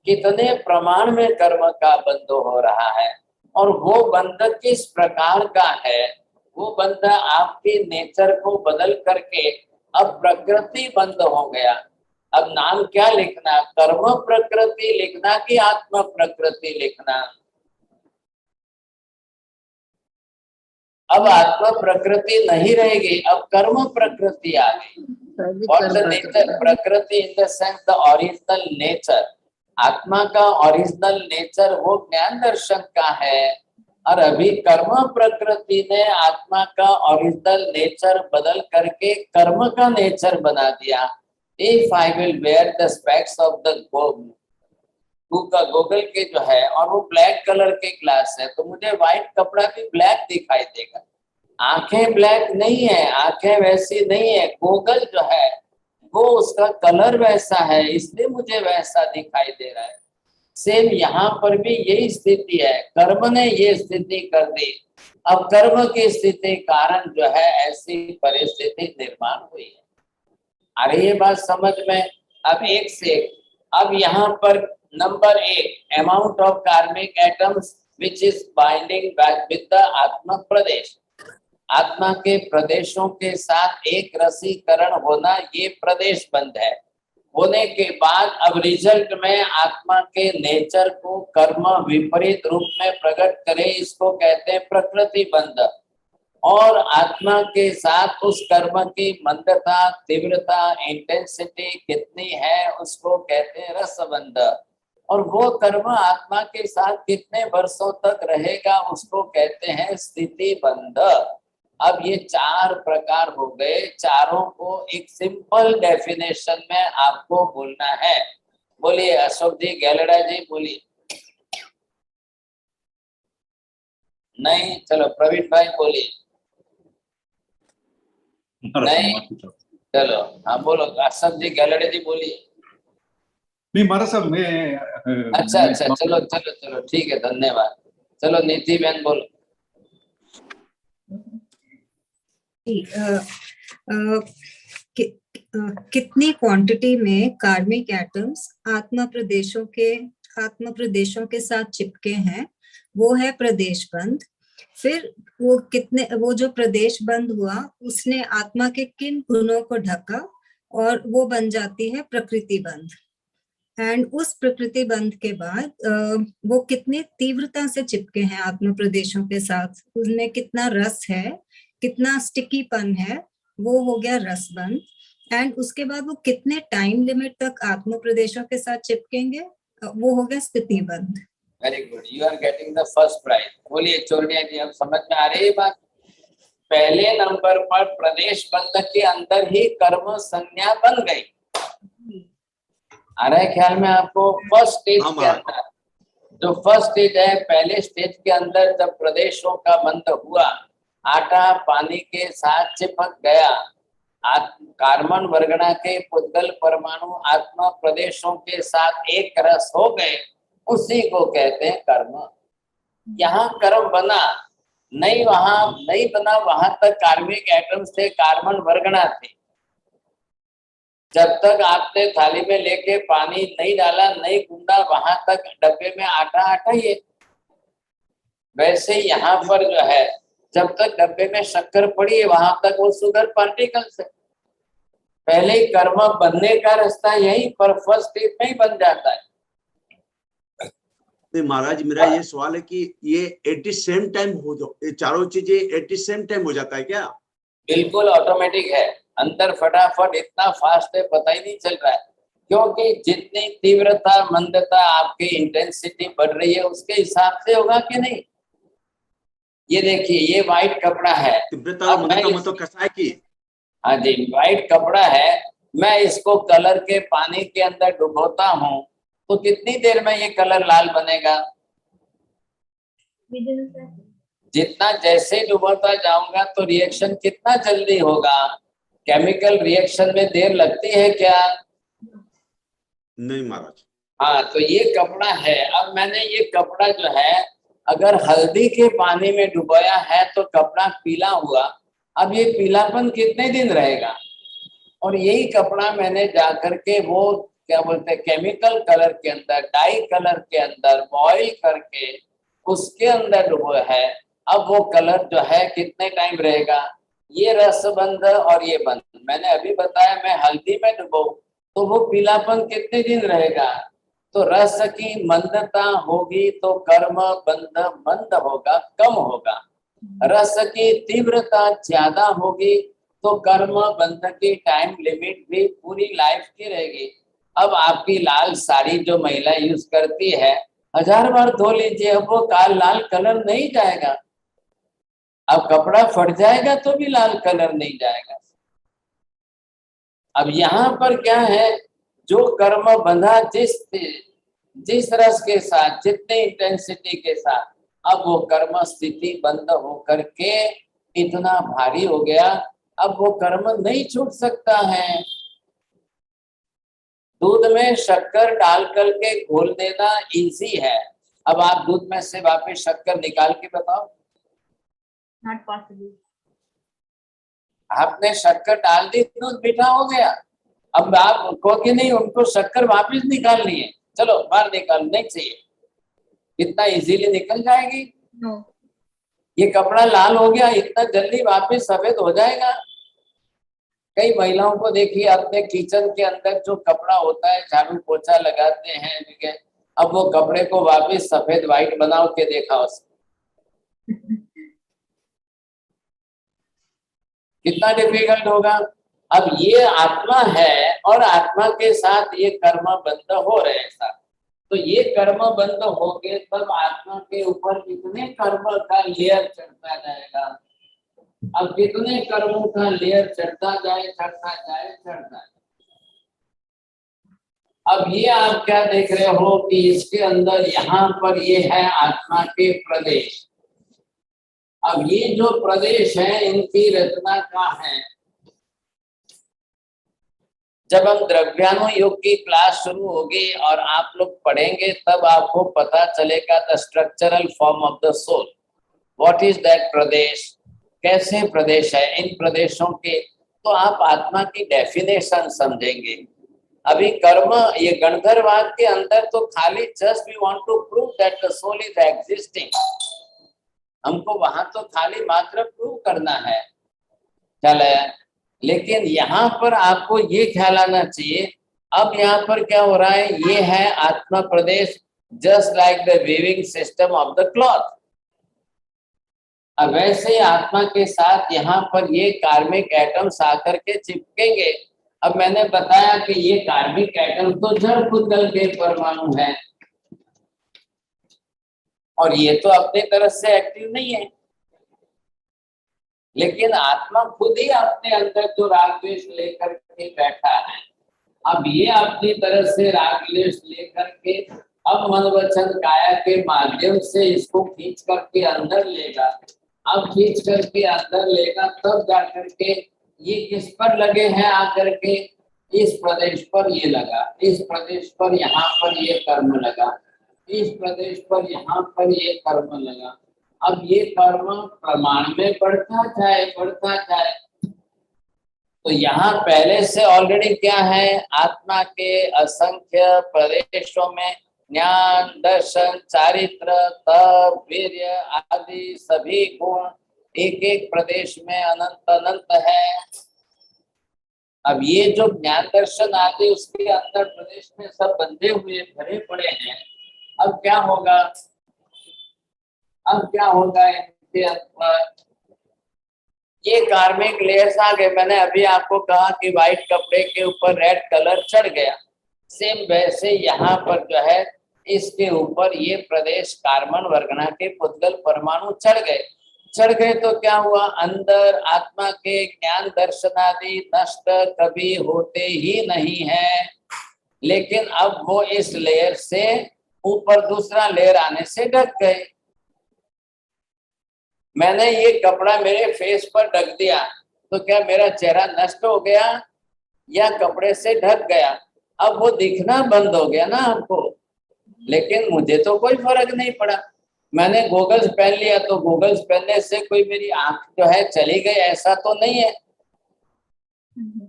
कितने प्रमाण में कर्म का बंध हो रहा है? और वो बंध किस प्रकार का है? वो बंध आपके नेचर को बदल करके अब प्रकृति बंध हो गया। अब नाम क्या लिखना? कर्म प्रकृति लिखना कि आत्म प्रकृति लिखना? अब आत्मा प्रकृति नहीं रहेगी, अब कर्म प्रकृति आ गई। What the nature? प्रकृति in the sense the original nature. आत्मा का ओरिजिनल नेचर वो ज्ञान दर्शन का है, और अभी कर्म प्रकृति ने आत्मा का ओरिजिनल नेचर बदल करके कर्म का नेचर बना दिया। If I will where the specs of the Google के जो है और वो ब्लैक कलर के ग्लास है, तो मुझे व्हाइट कपड़ा भी ब्लैक दिखाई देगा। आंखें ब्लैक नहीं है, आंखें वैसी नहीं है, गूगल जो है वो उसका कलर वैसा है, इसलिए मुझे वैसा दिखाई दे रहा है। सेम यहाँ पर भी यही स्थिति है, कर्म ने ये स्थिति कर दी। अब कर्म की स्थिति कारण जो है ऐसी परिस्थिति निर्माण हुई है। अरे ये बात समझ में? अब एक से अब यहाँ पर नंबर 1, अमाउंट ऑफ कार्मिक atoms which is binding with the आत्मा प्रदेश। आत्मा के प्रदेशों के साथ एक रसीकरण होना, ये प्रदेश बंध है। होने के बाद अब रिजल्ट में आत्मा के नेचर को कर्म विपरीत रूप में प्रकट करे, इसको कहते हैं प्रकृति बंध। और आत्मा के साथ उस कर्म की मंदता, तीव्रता, इंटेंसिटी कितनी है उसको कहते हैं रसबंध। और वो कर्म आत्मा के साथ कितने वर्षों तक रहेगा उसको कहते हैं स्थिति बंध। अब ये 4 प्रकार हो गए, चारों को एक सिंपल डेफिनेशन में आपको बोलना है। बोलिए अशोक जी, गैलडा जी बोलिए। नहीं, चलो प्रवीण भाई बोलिए। नहीं, चलो हाँ बोलो अशोक जी, गैलडा जी बोलिए। नहीं मारा साहब मैं अच्छा चलो चलो चलो ठीक है, धन्यवाद। चलो नीति बहन बोलो। कितनी क्वांटिटी में कार्मिक एटम्स आत्मा प्रदेशों के साथ चिपके हैं, वो है प्रदेश बंध। फिर वो जो प्रदेश बंध हुआ उसने आत्मा के किन गुणों को ढका और वो बन जाती है प्रकृति बंध। एंड उस प्रकृति बंध के बाद वो कितनी तीव्रता से चिपके हैं आत्मा प्रदेशों के साथ, उसमें कितना रस है, कितना स्टिकीपन है, वो हो गया रस बंध। एंड उसके बाद वो कितने टाइम लिमिट तक आत्म प्रदेशों के साथ चिपकेंगे, वो हो गया स्थिति बंध। Very good, you are getting the first prize. बोलिए चोरनिया जी, अब समझ में आ रही है बात? पहले नंबर पर प्रदेश बंध के अंदर ही कर्म संज्ञा बन गई। आ रहा है ख्याल में आपको? फर्स्ट स्टेज के अंदर, जो फर्स्ट स्टेज है, पहले स्टेज के अंदर जब प्रदेशों का बंध हुआ, आटा पानी के साथ चिपक गया, कार्बन वर्गना के पुद्गल परमाणु आत्मा प्रदेशों के साथ एक रस हो गए, उसी को कहते हैं कर्म। यहाँ कर्म बना नहीं, वहां नहीं बना, वहां तक कार्मिक एटम्स थे, कार्बन वर्गना थे। जब तक आपने थाली में लेके पानी नहीं डाला, नहीं गूंदा, वहां तक डब्बे में आटा आटा ही है। वैसे यहाँ पर जो है, जब तक डब्बे में शक्कर पड़ी है वहां तक वो शुगर पार्टिकल्स है। पहले ही कर्म बनने का रास्ता यही पर फर्स्ट स्टेज में ही बन जाता है। नहीं महाराज, मेरा ये सवाल है कि ये एट द सेम टाइम हो जाओ, ये चारों चीजें एट द सेम टाइम हो जाता है क्या? बिल्कुल ऑटोमेटिक है, अंदर फटाफट इतना फास्ट है पता ही नहीं चल रहा है, क्योंकि जितनी तीव्रता मंदता आपकी इंटेंसिटी बढ़ रही है उसके हिसाब से होगा कि नहीं। ये देखिए, ये व्हाइट कपड़ा है, तीव्रता मतलब कसाय की, हाँ जी व्हाइट कपड़ा है, मैं इसको कलर के पानी के अंदर डुबोता हूँ तो कितनी देर में ये कलर लाल बनेगा? जितना जैसे डुबोता जाऊंगा तो रिएक्शन कितना जल्दी होगा। केमिकल रिएक्शन में देर लगती है क्या? नहीं महाराज। हाँ, तो ये कपड़ा है। अब मैंने ये कपड़ा जो है अगर हल्दी के पानी में डुबाया है तो कपड़ा पीला हुआ, अब ये पीलापन कितने दिन रहेगा? और यही कपड़ा मैंने जाकर के वो क्या बोलते हैं केमिकल कलर के अंदर, डाई कलर के अंदर बॉईल करके उसके अंदर डुबोया है, अब वो कलर जो है कितने टाइम रहेगा? ये रस बंध और ये बंध मैंने अभी बताया, मैं हल्दी में डुबो तो वो पीलापन कितने दिन रहेगा? तो रस की मंदता होगी तो कर्म बंध मंद होगा, कम होगा। रस की तीव्रता ज्यादा होगी तो कर्म बंध की टाइम लिमिट भी पूरी लाइफ की रहेगी। अब आपकी लाल साड़ी जो महिला यूज करती है 1000 बार धो लीजिए, अब वो लाल कलर नहीं जाएगा। अब कपड़ा फट जाएगा तो भी लाल कलर नहीं जाएगा। अब यहाँ पर क्या है, जो कर्म बंधा जिस रस के साथ, जितने इंटेंसिटी के साथ, अब वो कर्म स्थिति बंद होकर के इतना भारी हो गया, अब वो कर्म नहीं छूट सकता है। दूध में शक्कर डाल करके घोल देना इजी है। अब आप दूध में से वापस शक्कर निकाल के बताओ। Not possible. आपने शक्कर डाल दी, दूध मीठा हो गया। अब आप कहोगे नहीं, उनको शक्कर वापस निकालनी है, चलो बाहर निकाल, नहीं चाहिए, इतना इजीली निकल जाएगी? नो। ये कपड़ा लाल हो गया, इतना जल्दी वापस सफेद हो जाएगा? कई महिलाओं को देखिए अपने किचन के अंदर जो कपड़ा होता है, झाड़ू पोछा लगाते हैं, ठीक है, अब वो कपड़े को वापस सफेद व्हाइट बनाओ के देखा उसको, कितना डिफिकल्ट होगा। अब ये आत्मा है और आत्मा के साथ ये कर्म बंध हो रहे हैं साथ, तो ये कर्म बंद हो गए तब आत्मा के ऊपर कितने कर्म का लेयर चढ़ता जाएगा। अब कितने कर्मों का लेयर चढ़ता जाए, चढ़ता जाए, चढ़ता जाए। अब ये आप क्या देख रहे हो कि इसके अंदर यहाँ पर ये है आत्मा के प्रदेश। अब ये जो प्रदेश है इनकी रचना का है। जब हम द्रव्यानुयोग की क्लास शुरू होगी और आप लोग पढ़ेंगे तब आपको पता चलेगा the structural form of the soul, what is that प्रदेश, कैसे प्रदेश है, इन प्रदेशों के तो आप आत्मा की डेफिनेशन समझेंगे। अभी कर्म ये गणधरवाद के अंदर तो खाली just we want to prove that the soul is existing, हमको वहां तो खाली मात्र प्रूव करना है, ख्याल है। लेकिन यहाँ पर आपको ये ख्याल आना चाहिए, अब यहाँ पर क्या हो रहा है, ये है आत्मा प्रदेश, just like the weaving system of the cloth. अब वैसे आत्मा के साथ यहाँ पर ये कार्मिक एटम्स आकर के चिपकेंगे। अब मैंने बताया कि ये कार्मिक एटम तो जड़ पुद्गल के परमाणु है और ये तो अपनी तरफ से एक्टिव नहीं है, लेकिन आत्मा खुद ही अपने अंदर जो राग द्वेष लेकर के बैठा है, अब ये अपनी तरफ से राग द्वेष लेकर के अब मन वचन काया के माध्यम से इसको खींच करके अंदर लेगा। अब खींच करके अंदर लेगा तब जाकर के ये किस पर लगे हैं, आकर के इस प्रदेश पर ये लगा, इस प्रदेश पर यहाँ पर ये कर्म लगा, इस प्रदेश पर यहाँ पर ये कर्म लगा। अब ये कर्म प्रमाण में बढ़ता जाए, बढ़ता जाए, तो यहाँ पहले से ऑलरेडी क्या है, आत्मा के असंख्य प्रदेशों में ज्ञान, दर्शन, चारित्र, तप, वीर्य आदि सभी गुण एक एक प्रदेश में अनंत अनंत है। अब ये जो ज्ञान दर्शन आदि उसके अंदर प्रदेश में सब बंधे हुए भरे पड़े हैं। अब क्या होगा, अब क्या होगा इनके अंदर ये कार्मिक लेयर्स आ गए। मैंने अभी आपको कहा कि व्हाइट कपड़े के ऊपर रेड कलर चढ़ गया, सेम वैसे यहाँ पर जो है इसके ऊपर ये प्रदेश कार्बन वर्गना के पुद्गल परमाणु चढ़ गए। चढ़ गए तो क्या हुआ, अंदर आत्मा के ज्ञान दर्शन आदि नष्ट कभी होते ही नहीं है, लेकिन अब वो इस लेयर से ऊपर दूसरा लेयर आने से ढक गए। मैंने ये कपड़ा मेरे फेस पर ढक दिया तो क्या मेरा चेहरा नष्ट हो गया या कपड़े से ढक गया? अब वो दिखना बंद हो गया ना आपको, लेकिन मुझे तो कोई फर्क नहीं पड़ा। मैंने गॉगल्स पहन लिया तो गॉगल्स पहनने से कोई मेरी आंख जो है चली गई, ऐसा तो नहीं है।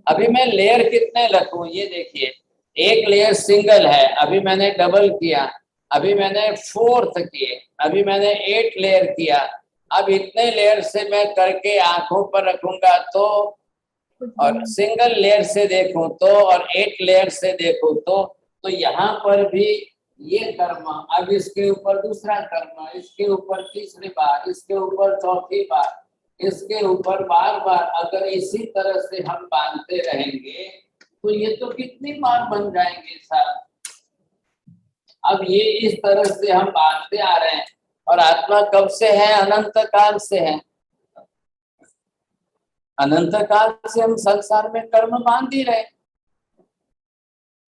अभी मैं लेयर कितने रखूं, ये देखिए, एक लेयर सिंगल है, अभी मैंने डबल किया, अभी मैंने 4th किए, अभी मैंने 8 लेयर किया। अब इतने लेयर से मैं करके आंखों पर रखूंगा तो, और सिंगल लेयर से देखूं तो, और 8 लेयर से देखूं तो यहाँ पर भी ये कर्म, अब इसके ऊपर दूसरा कर्म, इसके ऊपर तीसरी बार, इसके ऊपर चौथी बार, इसके ऊपर बार बार, अगर इसी तरह से हम बांधते रहेंगे तो ये तो कितनी बार बन जाएंगे साहब। अब ये इस तरह से हम बांधते आ रहे हैं, और आत्मा कब से है? अनंत काल से है। अनंत काल से हम संसार में कर्म बांध ही रहे।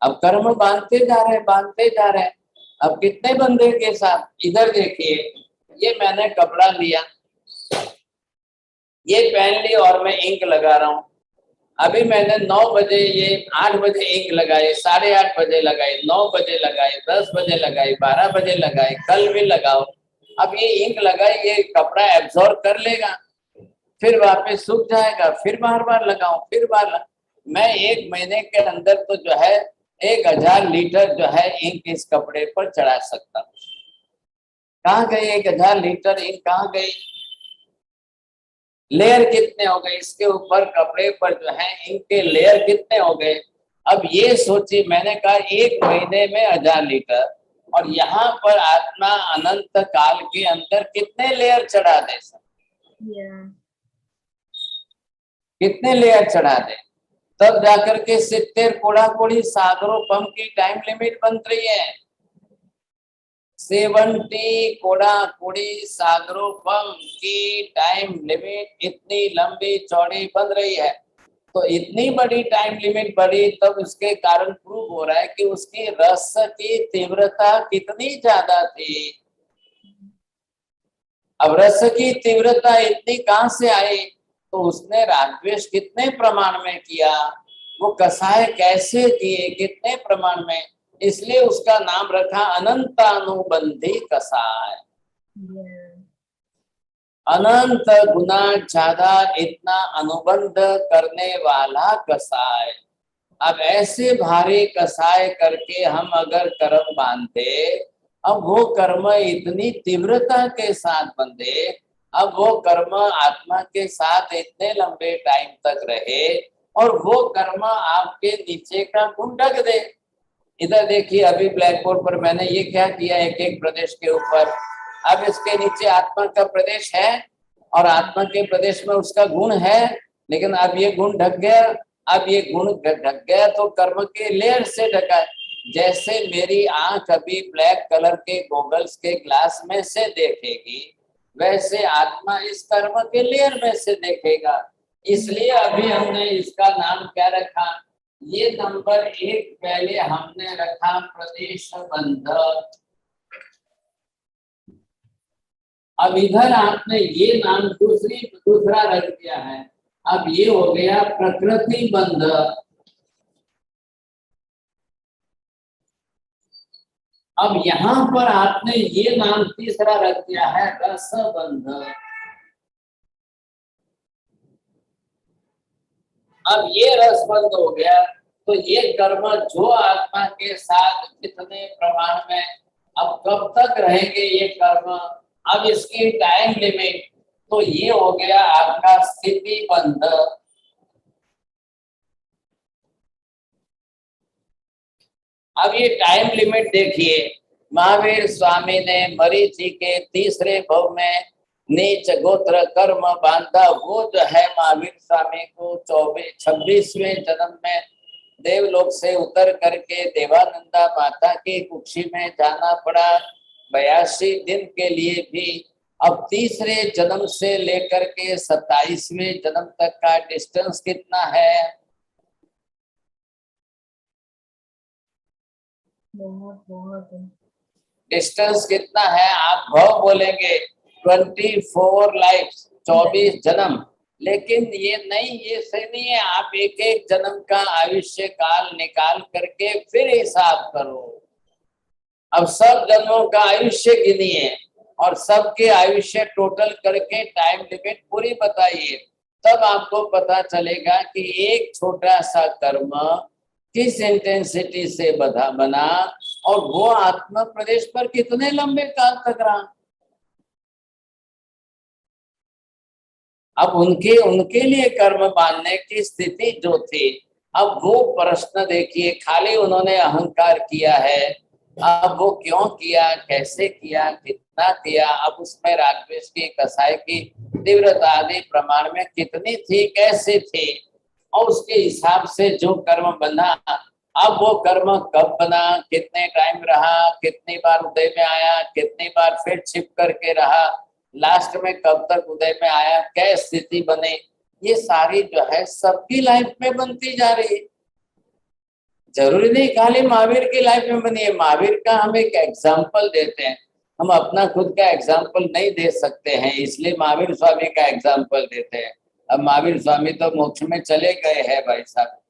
अब कर्म बांधते जा रहे हैं, बांधते जा रहे हैं। अब कितने बंदे के साथ, इधर देखिए, ये मैंने कपड़ा लिया, ये पहन ली और मैं इंक लगा रहा हूं। अभी मैंने 9 बजे, ये 8 बजे इंक लगाई, 8:30 बजे लगाई, 9 बजे लगाई, 10 बजे लगाई, 12 बजे लगाई, कल भी लगाओ। अब ये इंक लगाई, ये कपड़ा एब्जॉर्ब कर लेगा, फिर वापस सूख जाएगा, फिर बार बार लगाओ, फिर बार मैं 1 महीने के अंदर तो जो है 1000 लीटर जो है इंक इस कपड़े पर चढ़ा सकता हूँ। कहाँ गई 1000 लीटर इंक? कहाँ गई? लेयर कितने हो गए इसके ऊपर, कपड़े पर जो है इंक के लेयर कितने हो गए? अब ये सोचिए, मैंने कहा 1 महीने में 1000 लीटर, और यहाँ पर आत्मा अनंत काल के अंदर कितने लेयर चढ़ा दे सकते? कितने लेयर चढ़ा दे? तब जाकर के 70 कोड़ा कोड़ी सागरों पंप की टाइम लिमिट बन रही है। 70 कोड़ा कोड़ी सागरों पंप की टाइम लिमिट इतनी लंबी चौड़ी बन रही है। तो इतनी बड़ी टाइम लिमिट बढ़ी, तब उसके कारण प्रूव हो रहा है कि उसकी रस की तीव्रता कितनी ज्यादा थी। अब रस की तीव्रता इतनी कहां से आई? तो उसने रागद्वेष कितने प्रमाण में किया, वो कसाय कैसे किए, कितने प्रमाण में, इसलिए उसका नाम रखा अनंतानुबंधी कसाय। अनंत गुना ज्यादा इतना अनुबंध करने वाला कसाय। अब ऐसे भारी कसाय करके हम अगर कर्म बांधे, अब वो कर्म इतनी तीव्रता के साथ बंधे, अब वो कर्म आत्मा के साथ इतने लंबे टाइम तक रहे, और वो कर्म आपके नीचे का गुण ढक दे। इधर देखिए, अभी ब्लैक बोर्ड पर मैंने ये क्या किया, एक एक प्रदेश के ऊपर। अब इसके नीचे आत्मा का प्रदेश है, और आत्मा के प्रदेश में उसका गुण है, लेकिन अब ये गुण ढक गया। अब ये गुण ढक गया तो कर्म के लेयर से ढका है। जैसे मेरी आंख अभी ब्लैक कलर के गॉगल्स के ग्लास में से देखेगी, वैसे आत्मा इस कर्म के लेयर में से देखेगा। इसलिए अभी हमने इसका नाम क्या रखा? ये नंबर 1 पहले हमने रखा प्रदेश बंध। अब इधर आपने ये नाम दूसरा रख दिया है। अब ये हो गया प्रकृति बंध। अब यहाँ पर आपने ये नाम तीसरा रख दिया है रस बंध। अब ये रस बंध हो गया, तो ये कर्म जो आत्मा के साथ कितने प्रमाण में, अब कब तक रहेंगे ये कर्म, अब इसकी टाइम लिमिट, तो ये हो गया आपका स्थिति बंध। अब ये टाइम लिमिट देखिए, महावीर स्वामी ने मरीचि के तीसरे भव में नीच गोत्र कर्म बांधा। वो जो है महावीर स्वामी को 26वें जन्म में देवलोक से उतर करके देवानंदा माता की कुक्षी में जाना पड़ा 82 दिन के लिए भी। अब तीसरे जन्म से लेकर के 27वें जन्म तक का डिस्टेंस कितना है? बहुत डिस्टेंस कितना है? आप भव बोलेंगे 24 लाइफ, 24 जन्म। लेकिन ये नहीं, ये सही नहीं है। आप एक एक जन्म का आयुष्य काल निकाल करके फिर हिसाब करो। अब सब जन्मों का आयुष्य गिनिए और सबके आयुष्य टोटल करके टाइम लिमिट पूरी बताइए, तब आपको पता चलेगा कि एक छोटा सा कर्म किस इंटेंसिटी से बना और वो आत्मा प्रदेश पर कितने लंबे काल तक रहा। अब उनके लिए कर्म बांधने की स्थिति जो थी, अब वो प्रश्न देखिए, खाली उन्होंने अहंकार किया है। अब वो क्यों किया, कैसे किया, कितना किया, अब उसमें रागद्वेष की कसाई की तीव्रता आदि प्रमाण में कितनी थी, कैसे थी, और उसके हिसाब से जो कर्म बंधा अब वो कर्म कब बना, कितने टाइम रहा, कितनी बार उदय में आया, कितनी बार फिर छिप करके रहा, लास्ट में कब तक उदय में आया, क्या स्थिति बने, ये सारी जो है सबकी लाइफ में बनती जा रही है। जरूरी नहीं खाली महावीर की लाइफ में बनी है। महावीर का हम एक एग्जाम्पल देते हैं, हम अपना खुद का एग्जाम्पल नहीं दे सकते हैं, इसलिए महावीर स्वामी का एग्जाम्पल देते हैं। अब महावीर स्वामी तो मोक्ष में चले गए हैं भाई साहब,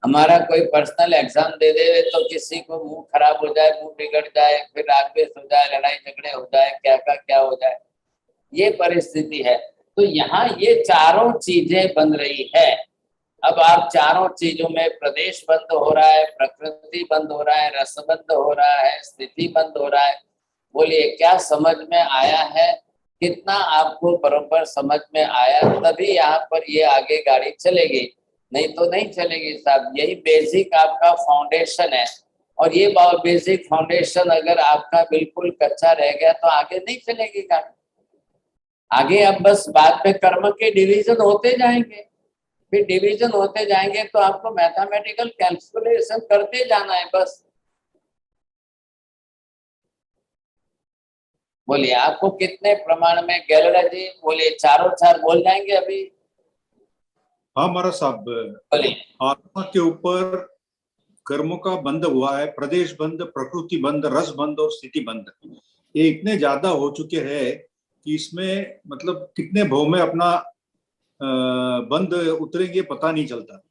हमारा कोई पर्सनल एग्जाम दे दे तो किसी को मुंह खराब हो जाए, मुंह बिगड़ जाए, फिर राग द्वेष हो जाए, लड़ाई झगड़े हो जाए, क्या का क्या हो जाए, ये परिस्थिति है। तो यहाँ ये चारों चीजें बन रही है। अब आप चारों चीजों में प्रदेश बंद हो रहा है, प्रकृति बंद हो रहा है, रस बंद हो रहा है, स्थिति बंद हो रहा है। बोलिए क्या समझ में आया है? कितना आपको बराबर समझ में आया, तभी यहाँ पर ये आगे गाड़ी चलेगी, नहीं तो नहीं चलेगी साहब। यही बेसिक आपका फाउंडेशन है, और ये बेसिक फाउंडेशन अगर आपका बिल्कुल कच्चा रह गया तो आगे नहीं चलेगी गाड़ी। आगे अब बस बाद में कर्म के डिवीजन होते जाएंगे, फिर डिवीजन होते जाएंगे तो आपको मैथमेटिकल कैलकुलेशन करते जाना है बस। बोलिए आपको कितने प्रमाण में, गैलरा जी बोलिए, चारों चार बोल जाएंगे अभी? हाँ महाराज साहब, आत्मा के ऊपर कर्मों का बंद हुआ है, प्रदेश बंद, प्रकृति बंद, रस बंद और स्थिति बंद। ये इतने ज्यादा हो चुके हैं कि इसमें मतलब कितने भाव में अपना बंद उतरेंगे पता नहीं चलता।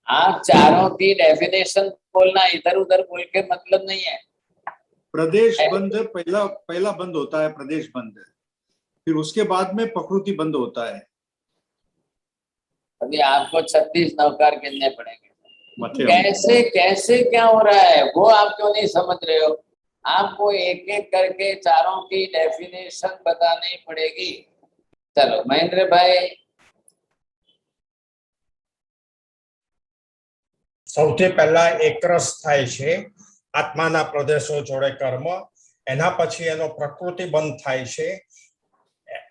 आप चारों की डेफिनेशन बोलना, इधर उधर बोल के मतलब नहीं है। प्रदेश बंद पहला बंद होता है, प्रदेश बंद, फिर उसके बाद में प्रकृति बंद होता है। अभी आपको 36 नौकार गिनने पड़ेंगे। कैसे कैसे क्या हो रहा है वो आप क्यों नहीं समझ रहे हो? आपको एक एक करके चारों की डेफिनेशन बतानी पड़ेगी। चलो महेंद्र भाई। સૌથી પહેલા એકરસ થાય છે આત્માના પ્રદેશો જોડે કર્મ, એના પછી એનો પ્રકૃતિ બંધ થાય છે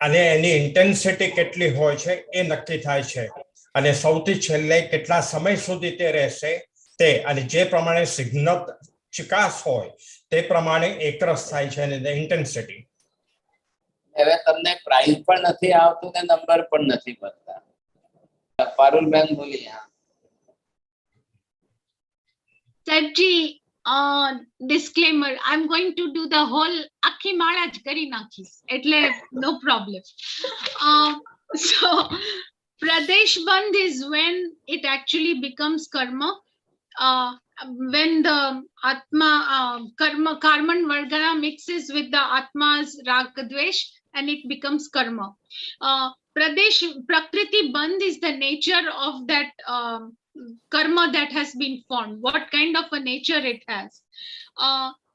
અને એની ઇન્ટેન્સિટી કેટલી હોય છે એ નક્કી થાય છે, અને સૌથી છેલ્લે કેટલા સમય સુધી તે રહેશે તે, અને જે પ્રમાણે સિગ્નલ ચિકાસ હોય તે પ્રમાણે એકરસ થાય છે અને ઇન્ટેન્સિટી। હવે તમને પ્રાઇઝ પણ નથી આવતું ને નંબર પણ નથી મળતા। પારુલબેન બોલી। હા Sadji, disclaimer, I'm going to do the whole આખી માળા જ કરી નાખીશ, એટલે no problem. So Pradesh Bandh is when it actually becomes karma, when the Atma Karman Vargana mixes with the Atma's Rag Dvesh and it becomes karma. Pradesh Prakriti Bandh is the nature of that karma that has been formed, what kind of a nature it has.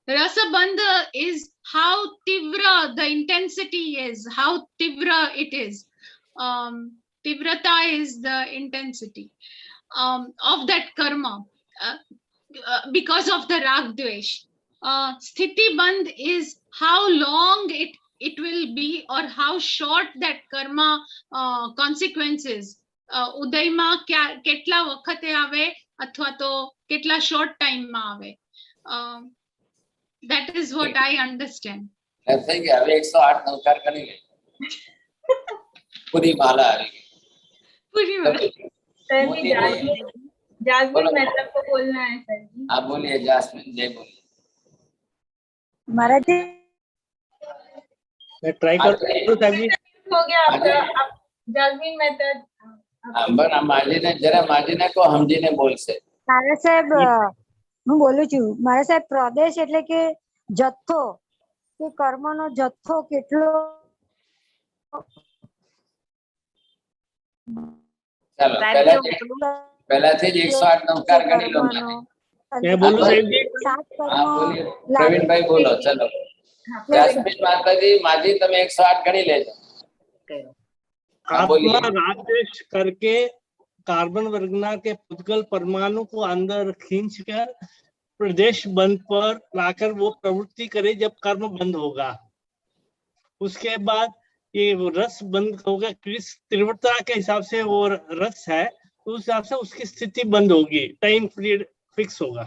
Rasa Bandha is how tivra the intensity is, how tivra it is. Tivrata is the intensity of that karma because of the Rag Dvesh. Sthiti Bandh is how long it will be or how short that karma consequences ઉદયમાં કેટલા વખતે આવે અથવા તો કેટલા શોર્ટ ટાઈમમાં આવે. That is what I understand. ऐसे कि अभी 108 नमस्कार करेंगे। पूरी माला आ रही है। पूरी माला। सर जी जासमीन मेहता को बोलना है सर जी। आप बोलिए जासमीन, जय बोलिए। महाराज जी मैं ट्राई कर सर जी। हो गया आपका, जासमीन मेहता। માજીને કો સમજીને બોલશે। મારા સાહેબ હું બોલું છું, મારા સાહેબ પ્રદેશ એટલે કે જથ્થો, કે કર્મનો જથ્થો કેટલો। ચાલો પહેલાથી જ 108 નમસ્કાર કરી લો। मैं बोलूं साहब जी? हां बोलिए प्रवीण भाई बोलो। चलो जासमीन माताजी माजी તમે 108 ગણી લેજો। आत्मा रागद्वेष करके कार्बन वर्गना के पुद्गल परमाणु को अंदर खींचकर प्रदेश बंद पर लाकर वो प्रवृत्ति करे जब कर्म बंद होगा। उसके बाद ये रस बंद होगा, किस तीव्रता के हिसाब से वो रस है तो उस हिसाब से उसकी स्थिति बंद होगी, टाइम पीरियड फिक्स होगा।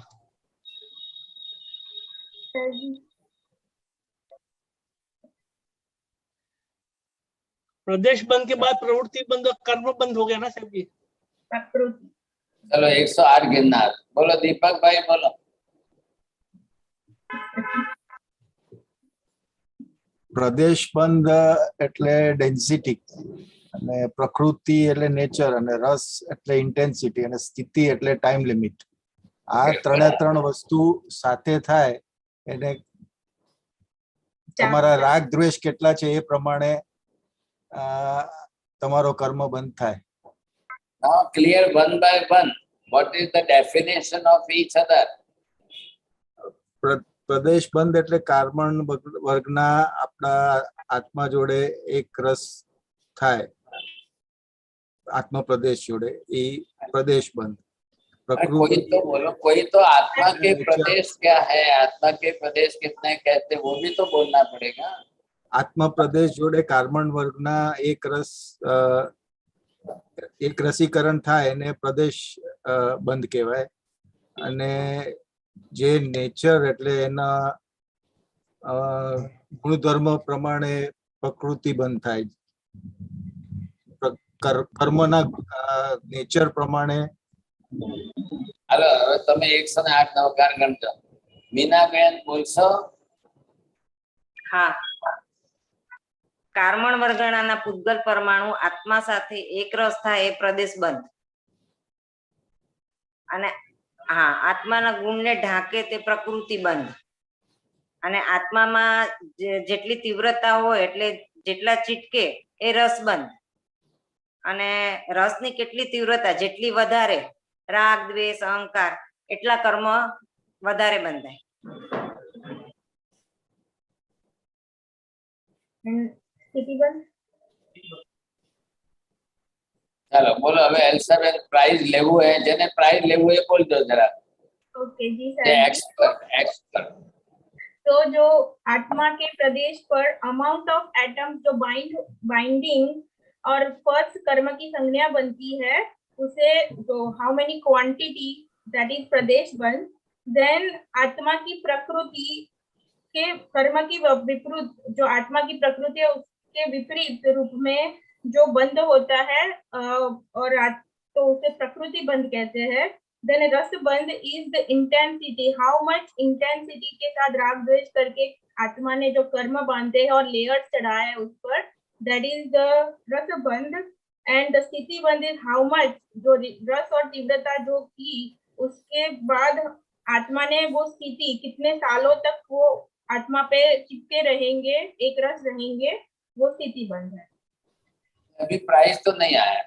प्रदेश बंद के बाद प्रवृत्ति बंद और कर्म बंद हो गया ना साहब जी। चलो 108 गिरनार बोलो। दीपक भाई बोलो। પ્રદેશ બંધ એટલે ડેન્સિટી અને પ્રકૃતિ એટલે નેચર અને રસ એટલે ઇન્ટેન્સિટી અને સ્થિતિ એટલે ટાઈમ લિમિટ. આ ત્રણે ત્રણ વસ્તુ સાથે થાય એને તમારા રાગ દ્વેષ કેટલા છે એ પ્રમાણે તમારો કર્મ બંધ થાય. Now clear one by one. What is the definition of each other? પ્રદેશ બંધ એટલે કાર્બન વર્ગના આપણા આત્મા જોડે એક રસ થાય, આત્મા પ્રદેશ જોડે, એ પ્રદેશ બંધ. कोई तो बोलो, कोई तो आत्मा के प्रदेश क्या है, आत्मा के प्रदेश कितने कहते, वो भी तो बोलना पड़ेगा. આત્મા પ્રદેશ જોડે કાર્બન વર્ગના એક રસીકરણ થાય એને પ્રદેશ બંધ કહેવાય. અને જે નેચર એટલે એના ગુણધર્મ પ્રમાણે પ્રકૃતિ બંધ થાય. કર્મના નેચર પ્રમાણે. હાલો હવે તમે 108 નવકાર ગણજો. મીનાબેન બોલશો? હા. કાર્બન વર્ગણાના પૂતગલ પરમાણુ આત્મા સાથે એકરસ થાય એ પ્રદેશ બંધ. અને હા, આત્માના ગુણને ઢાંકે તે પ્રકૃતિ બંધ. અને આત્મામાં જેટલી તીવ્રતા હોય એટલે જેટલા ચીટકે એ રસ બંધ. અને રસની કેટલી તીવ્રતા જેટલી વધારે, રાગ દ્વેષ અહંકાર, એટલા કર્મ વધારે બંધાય. ચાલો બોલો હવે એલ્સાબેન. પ્રાઇઝ લેવું है, જેને પ્રાઇઝ લેવું है બોલ દો जरा. ओके जी एक्सपर्ट. तो जो आत्मा के प्रदेश पर अमाउंट ऑफ एटम जो बाइंडिंग और फर्स्ट कर्म की संज्ञा बनती है उसे जो how many quantity that is प्रदेश बन. देन आत्मा की प्रकृति के कर्म की विपरीत जो आत्मा की प्रकृति है उसके विपरीत रूप में जो बंद होता है और तो उसे प्रकृति बंद कहते हैं. देन रस बंद is the intensity, how much intensity के साथ राग द्वेष करके आत्मा ने जो कर्म बांधे हैं और लेयर्स चढ़ाए उस पर, दैट इज द रस बंद. एंड द स्थिति बंद इज हाउ मच जो रस और तीव्रता जो की उसके बाद आत्मा ने वो स्थिति कितने सालों तक वो आत्मा पे चिपके रहेंगे, एक रस रहेंगे, वो स्थिति बंद है. अभी प्राइस तो नहीं आया.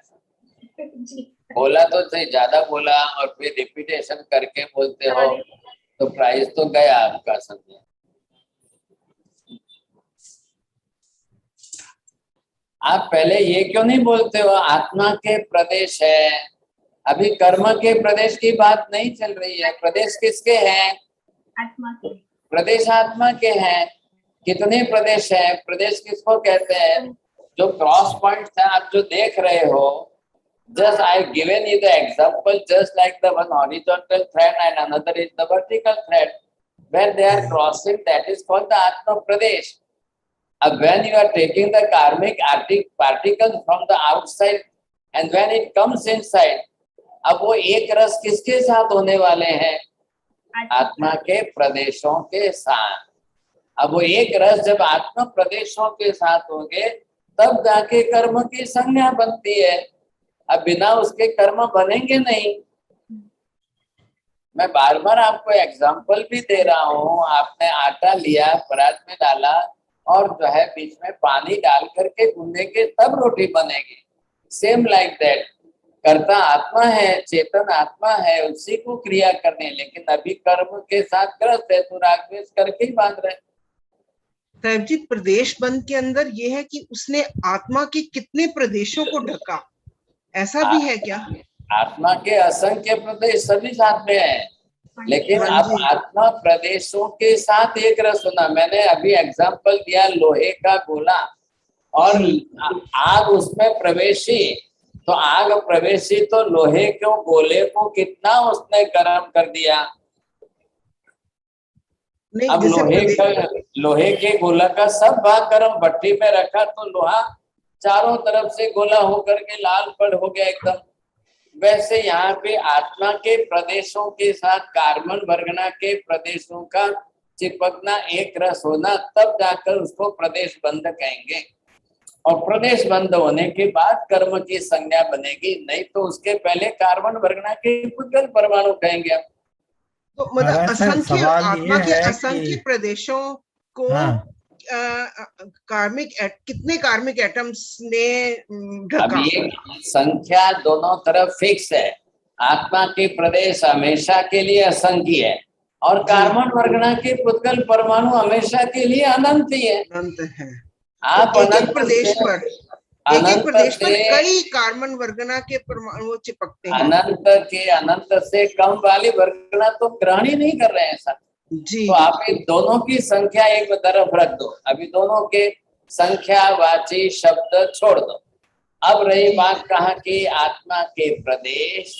बोला तो सही, ज्यादा बोला और फिर रिपीटेशन करके बोलते हो तो प्राइस तो गया आपका. समझे? आप पहले ये क्यों नहीं बोलते हो आत्मा के प्रदेश है? अभी कर्म के प्रदेश की बात नहीं चल रही है. प्रदेश किसके हैं? आत्मा के. प्रदेश आत्मा के हैं. कितने प्रदेश हैं? प्रदेश किसको कहते हैं? जो क्रॉस पॉइंट्स हैं आप जो देख रहे हो, just I have given you the example, just like the one horizontal thread and another is the vertical thread. When they are crossing, that is called the Atma Pradesh. When you are taking the karmic particles from the outside and when it comes inside, अब वो एक रस किसके साथ होने वाले हैं? आत्मा के प्रदेशों के साथ. अब वो एक रस जब आत्मा प्रदेशों के साथ होंगे तब जाके कर्म की संज्ञा बनती है. अब बिना उसके कर्म बनेंगे नहीं. मैं बार बार आपको एग्जाम्पल भी दे रहा हूँ. आपने आटा लिया, परात में डाला और जो है बीच में पानी डाल करके गूंदेंगे तब रोटी बनेगी. सेम लाइक दैट कर्ता आत्मा है, चेतन आत्मा है, उसी को क्रिया करने, लेकिन अभी कर्म के साथ ग्रस्त है तो राग द्वेष करके ही बांध रहे. साहब जी, प्रदेश बंद के अंदर ये है कि उसने आत्मा के कितने प्रदेशों को ढका, ऐसा भी है क्या? आत्मा के असंख्य प्रदेश सभी साथ में है, लेकिन अब आत्मा प्रदेशों के साथ एक रस होना. मैंने अभी एग्जांपल दिया लोहे का गोला और आग उसमें प्रवेशी तो आग प्रवेशी तो लोहे के गोले को कितना उसने गर्म कर दिया। अब लोहे के गोला का सब भाग गर्म भट्टी में रखा तो लोहा चारों तरफ से गोला होकर के लाल पड़ हो गया एकदम। वैसे यहाँ पे आत्मा के प्रदेशों के साथ कार्बन वर्गना के प्रदेशों का चिपकना, एक रस होना, तब जाकर उसको प्रदेश बंध कहेंगे। और प्रदेश बंध होने के बाद कर्म की संज्ञा बनेगी, नहीं तो उसके पहले कार्बन वर्गना के पुद्गल परमाणु कहेंगे। तो मतलब असंख्य सवाल आत्मा ये के है असंख्य कि प्रदेशों को कितने कार्मिक एटम्स ने ढका? अब ये संख्या दोनों तरफ फिक्स है। आत्मा के प्रदेश हमेशा के लिए असंख्य है और कार्बन वर्गना के पुद्गल परमाणु हमेशा के लिए अनंत ही है। अनंत है। आप तो अनंत प्रदेश पर से कई कार्बन वर्गना के परमाणु चिपकते हैं। अनंत से कम वाली वर्गना तो ग्रहण ही नहीं कर रहे हैं सर जी। तो आप इन दोनों की संख्या एक तरफ रख दो, अभी दोनों के संख्यावाची शब्द छोड़ दो। अब रही बात कहा कि आत्मा के प्रदेश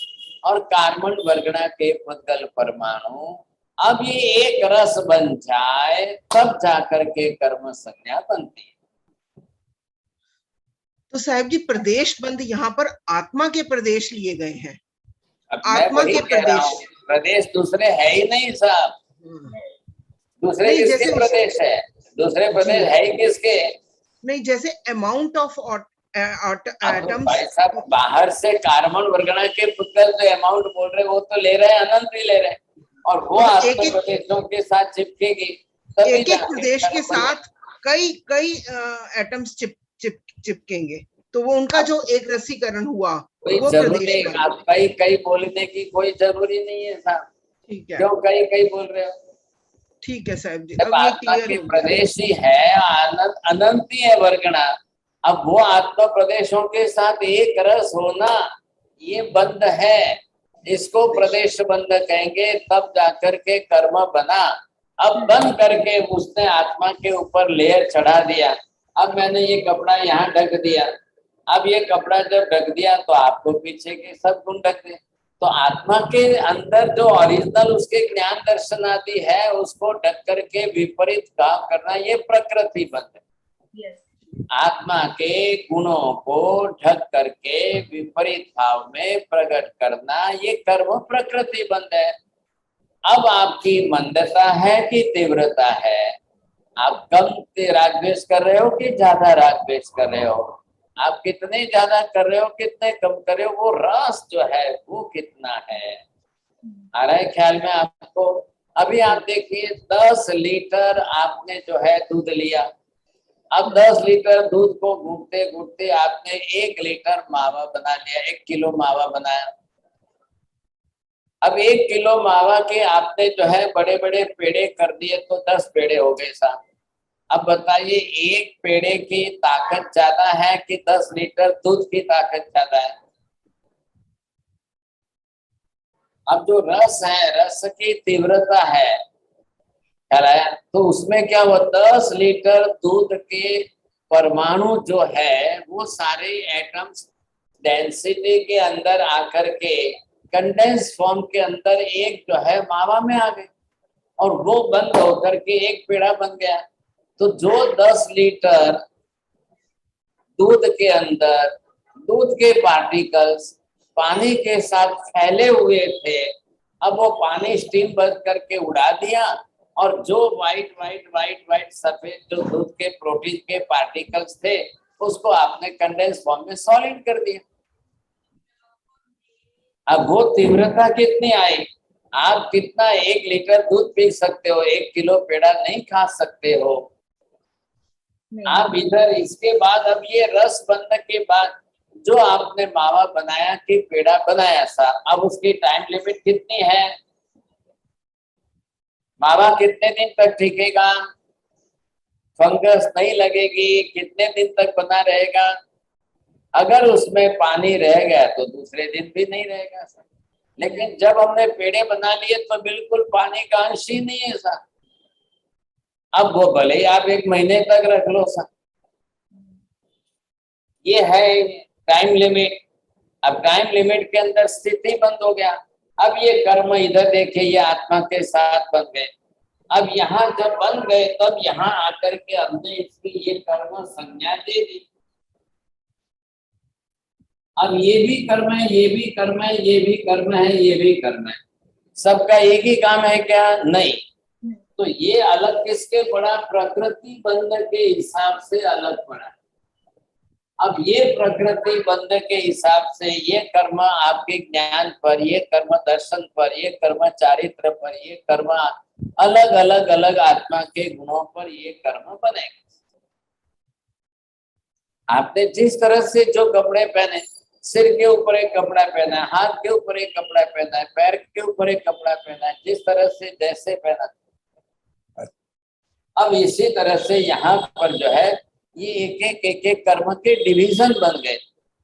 और कार्बन वर्गना के पुद्गल परमाणु, अब ये एक रस बन जाए तब जाकर के कर्म संज्ञा बनती है। तो साहब जी प्रदेश बंद यहाँ पर आत्मा के प्रदेश लिए गए हैं। अब आत्मा के प्रदेश दूसरे है ही नहीं साहब। दूसरे किसके प्रदेश है? दूसरे प्रदेश है ही किसके? नहीं, जैसे अमाउंट ऑफ एटम्स भाई साहब बाहर से कार्बन वर्गना के पुद्गल जो अमाउंट बोल रहे वो तो ले रहे हैं, अनंत ही ले रहे हैं, और वो आत्मा प्रदेशों के साथ चिपकेगी। एक एक प्रदेश के साथ कई एटम्स चिपकेंगे, तो वो उनका जो एक रसीकरण हुआ वो प्रदेश का। आप कई बोलने की कोई जरूरी नहीं है साहब। ठीक है, क्यों कई बोल रहे हो? ठीक है साहब जी। जब आत्मा के प्रदेश ही है, अनंत ही है वर्गना, अब वो आत्मा प्रदेशों के साथ एक रस होना ये बंध है, इसको प्रदेश बंध कहेंगे। तब जाकर के कर्म बना। अब बंद करके उसने आत्मा के ऊपर लेयर चढ़ा दिया। अब मैंने ये कपड़ा यहाँ ढक दिया, अब ये कपड़ा जब ढक दिया तो आपको पीछे के सब गुण ढक दे। तो आत्मा के अंदर जो ओरिजिनल उसके ज्ञान दर्शन आदि है उसको ढक करके विपरीत काम करना ये प्रकृति बंध है। आत्मा के गुणों को ढक करके विपरीत भाव में प्रकट करना ये कर्म प्रकृति बंध है। अब आपकी मंदता है कि तीव्रता है? आप कम राग द्वेष कर रहे हो कि ज्यादा राग द्वेष कर रहे हो? आप कितने ज्यादा कर रहे हो कितने कम कर रहे हो, वो रस जो है वो कितना है? आ रहा है ख्याल में आपको? अभी आप देखिए 10 लीटर आपने जो है दूध लिया, अब 10 लीटर दूध को घूटते घूटते आपने 1 लीटर मावा बना लिया, 1 किलो मावा बनाया। अब 1 किलो मावा के आपने जो है बड़े बड़े पेड़े कर दिए तो 10 पेड़े हो गए साहब। अब बताइए एक पेड़े की ताकत ज्यादा है कि 10 लीटर दूध की ताकत ज्यादा है? अब जो रस है, रस की तीव्रता है, ख्याल आया? तो उसमें क्या हुआ, 10 लीटर दूध के परमाणु जो है वो सारे एटम्स डेंसिटी के अंदर आकर के कंडेंस फॉर्म के अंदर एक जो है मावा में आ गए और वो बंद होकर के एक पेड़ा बन गया। तो जो 10 लीटर दूध के अंदर दूध के पार्टिकल्स पानी के साथ फैले हुए थे, अब वो पानी स्टीम बंद करके उड़ा दिया और जो वाइट सफेद जो दूध के प्रोटीन के पार्टिकल्स थे उसको आपने कंडेंस फॉर्म में सॉलिड कर दिया। अब वो तीव्रता कितनी आई? आप कितना 1 लीटर दूध पी सकते हो, 1 किलो पेड़ा नहीं खा सकते हो आप इधर। इसके बाद अब ये रस बनने के बाद जो आपने मावा बनाया कि पेड़ा बनाया सा, अब उसकी टाइम लिमिट कितनी है? मावा कितने दिन तक टिकेगा? फंगस नहीं लगेगी? कितने दिन तक बना रहेगा? अगर उसमें पानी रह गया तो दूसरे दिन भी नहीं रहेगा सर। लेकिन जब हमने पेड़े बना लिए तो बिल्कुल पानी का अंश ही नहीं है सर। अब वो भले ही आप 1 महीने तक रख लो सर, ये है टाइम लिमिट। अब टाइम लिमिट के अंदर स्थिति बंद हो गया। अब ये कर्म इधर देखिए, ये आत्मा के साथ बन गए। अब यहाँ जब बन गए तब यहाँ आकर के हमने इसकी ये कर्म संज्ञा दे दी। अब ये भी कर्म है, ये भी कर्म है, ये भी कर्म है, ये भी कर्म है, सबका एक ही काम है क्या? नहीं। तो ये अलग किसके पड़ा? प्रकृति बंध के हिसाब से अलग पड़ा। अब ये प्रकृति बंध के हिसाब से ये कर्म आपके ज्ञान पर, ये कर्म दर्शन पर, ये कर्म चारित्र पर, ये कर्म अलग अलग अलग आत्मा के गुणों पर ये कर्म बनेगा। आपने जिस तरह से जो कपड़े पहने, सिर के ऊपर एक कपड़ा पहना है, हाथ के ऊपर एक कपड़ा पहना है, पैर के ऊपर एक कपड़ा पहना है, जिस तरह से जैसे पहना। अब इसी तरह से यहाँ पर जो है ये एक एक कर्म के डिवीजन बन गए।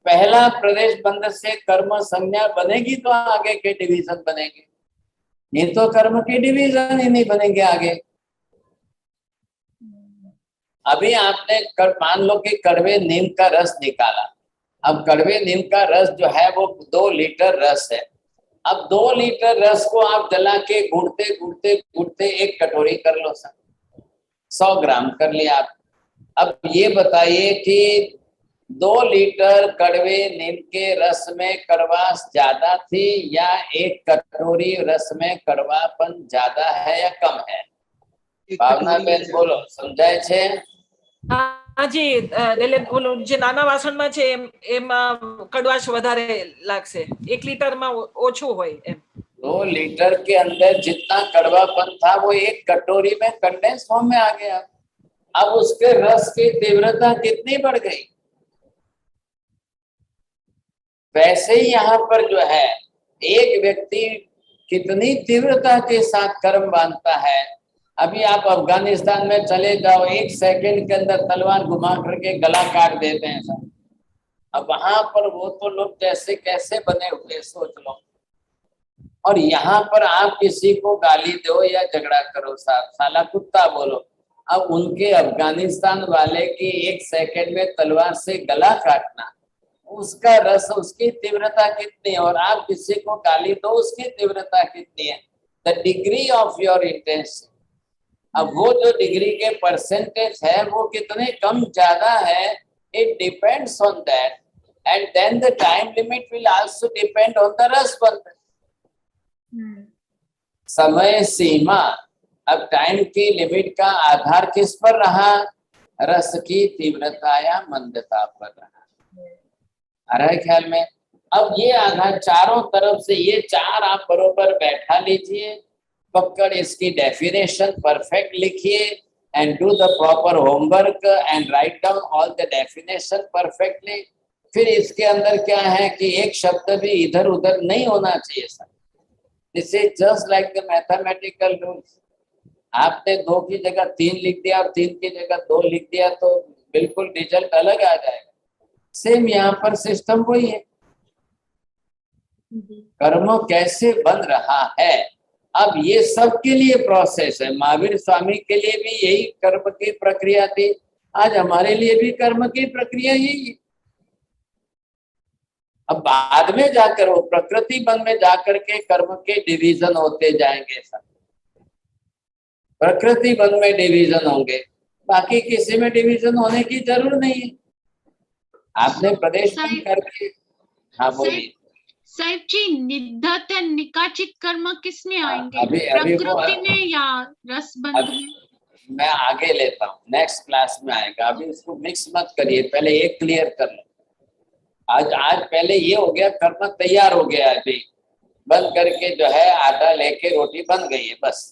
पहला प्रदेश बंध से कर्म संज्ञा बनेगी तो आगे के डिवीजन बनेंगे, नहीं तो कर्म के डिवीजन ही नहीं बनेंगे आगे। अभी आपने मान लो कि कड़वे नीम का रस निकाला। अब कड़वे नीम का रस जो है वो 2 लीटर रस है। अब 2 लीटर रस को आप जला के घुटते घुटते घुटते 1 कटोरी कर लो सर, 100 ग्राम कर लिया आप। अब ये बताइए कि 2 लीटर कड़वे नीम के रस में कड़वास ज्यादा थी या 1 कटोरी रस में कड़वापन ज्यादा है या कम है? भावना बेन बोलो, समझाय छे? હાજી, એટલે ઓલું જે નાના વાસણમાં છે એમાં કડવાશ વધારે લાગશે, 1 લીટરમાં ઓછું હોય એમ। 2 लीटर के अंदर जितना कड़वापन था वो 1 कटोरी में कंडेंस फॉर्म में आ गया। अब उसके रस की तीव्रता कितनी बढ़ गई? वैसे ही यहाँ पर जो है एक व्यक्ति कितनी तीव्रता के साथ कर्म बांधता है। अभी आप अफगानिस्तान में चले जाओ, 1 सेकंड के अंदर तलवार घुमा करके गला काट देते हैं सब। अब वहां पर वो तो लोग कैसे कैसे बने हुए सोच लो। और यहाँ पर आप किसी को गाली दो या झगड़ा करो, साहब साला कुत्ता बोलो, अब उनके अफगानिस्तान वाले की 1 सेकंड में तलवार से गला काटना, उसका रस, उसकी तीव्रता कितनी है? और आप किसी को गाली दो, उसकी तीव्रता कितनी है? The degree of your intensity. अब वो जो डिग्री के परसेंटेज है वो कितने कम ज्यादा है, it depends on that, and then the time limit will also depend on the ras bandh. समय सीमा, अब टाइम की लिमिट का आधार किस पर रहा? रस की तीव्रता या मंदता पर रहा। आ रहा है ख्याल में? अब ये आधार चारों तरफ से, ये 4 आप बरोबर बैठा लीजिए, पकड़ इसकी डेफिनेशन परफेक्ट लिखिए and do the proper homework and write down all the definition perfectly. फिर इसके अंदर क्या है कि एक शब्द भी इधर उधर नहीं होना चाहिए sir. This is just like the mathematical rules. आपने 2 की जगह 3 लिख दिया और 3 की जगह 2 लिख दिया तो बिल्कुल रिजल्ट अलग आ जाएगा। सेम यहाँ पर सिस्टम वही है, कर्म कैसे बन रहा है। अब ये सबके लिए प्रोसेस है। महावीर स्वामी के लिए भी यही कर्म की प्रक्रिया थी, आज हमारे लिए भी कर्म की प्रक्रिया यही है। अब बाद में जाकर वो प्रकृति बन में जाकर के कर्म के डिवीजन होते जाएंगे सब, प्रकृति बन में डिवीजन होंगे, बाकी किसी में डिवीजन होने की जरूर नहीं है। आपने प्रदेश बंद करके, हाँ बोलिए साहिब जी, निधत और निकाचित कर्म किसमें आएंगे? अभी प्रकृति में या रस बंध में? मैं आगे लेता हूँ, नेक्स्ट क्लास में आएगा। अभी इसको मिक्स मत करिए, पहले एक क्लियर कर लो। आज पहले ये हो गया, कर्म तैयार हो गया, अभी बंद करके जो है आटा लेके रोटी बन गई है बस।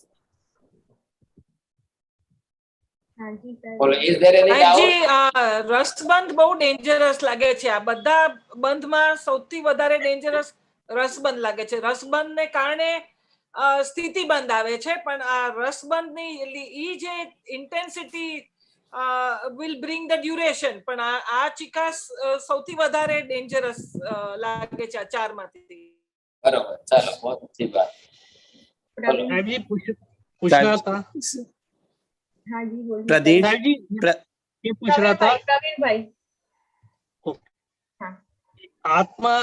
રસબંધ બહુ ડેન્જરસ લાગે છે। આ બધા બંધમાં સૌથી વધારે ડેન્જરસ રસબંધ લાગે છે। રસબંધને કારણે સ્થિતિ બંધ આવે છે, પણ આ રસબંધની ઈ જે intensity will bring the duration, પણ આ ચિકાસ સૌથી વધારે ડેન્જરસ લાગે છે આ ચારમાંથી। બરોબર, ચાલો, बहुत अच्छी बात। पूछना था हाँ जी बोलिए। प्रदीप ये पूछ रहा था प्रवीण भाई। हाँ आत्मा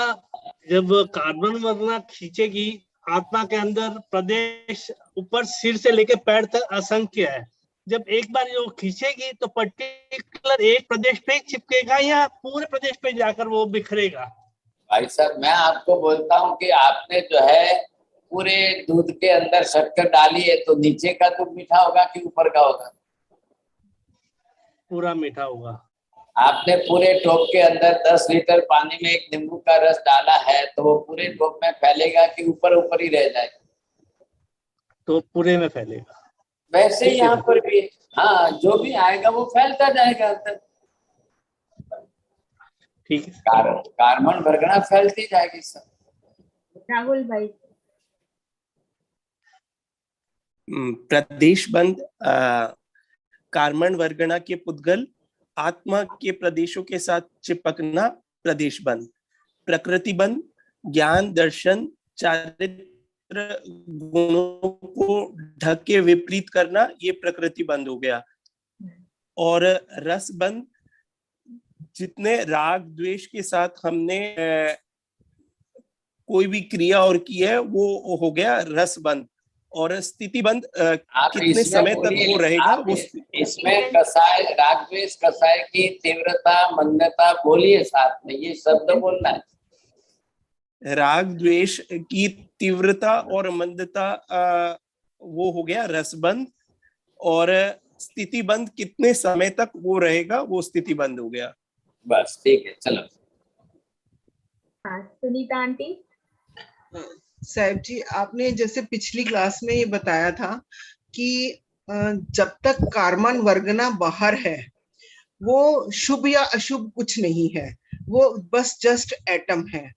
जब कार्बन वर्णा खींचेगी, आत्मा के अंदर प्रदेश ऊपर सिर से लेकर पैर तक असंख्य है। जब एक बार जो खींचेगी तो पर्टिकुलर एक प्रदेश पे चिपकेगा या पूरे प्रदेश पे जाकर वो बिखरेगा? भाई साहब, मैं आपको बोलता हूँ कि आपने जो है पूरे दूध के अंदर शक्कर डाली है, तो नीचे का दूध मीठा होगा कि ऊपर का होगा? पूरा मीठा होगा। आपने पूरे टोप के अंदर 10 लीटर पानी में एक नींबू का रस डाला है, तो वो पूरे टोप में फैलेगा कि ऊपर ऊपर ही रह जाएगा? तो पूरे में फैलेगा। वैसे ही यहाँ पर भी, हाँ, जो भी आएगा वो फैलता जाएगा अंदर। ठीक है। कार्बन वर्गना फैलती जाएगी सर। राहुल भाई। प्रदेश बंद कार्बन वर्गना के पुद्गल, आत्मा के प्रदेशों के साथ चिपकना प्रदेश बंद, प्रकृति बंद ज्ञान दर्शन चारित्र गुणों को ढक के विपरीत करना, ये प्रकृति बंद हो गया। और रस बंद जितने राग द्वेष के साथ हमने कोई भी क्रिया और की है वो हो गया रस बंद। और स्थिति बंद कितने समय तक वो रहेगा वो इसमें कसाय राग द्वेष कसाय की तीव्रता मंदता बोलिए साथ में, ये शब्द बोलना है। राग द्वेष की तीव्रता और मंदता वो हो गया रसबंद। और स्थिति बंद कितने समय तक वो रहेगा वो स्थिति बंद हो गया। बस ठीक है, चलो। हाँ, सुनीता आंटी। साहब जी, आपने जैसे पिछली क्लास में ये बताया था कि जब तक कार्बन वर्गना बाहर है वो शुभ या अशुभ कुछ नहीं है, वो बस जस्ट एटम है।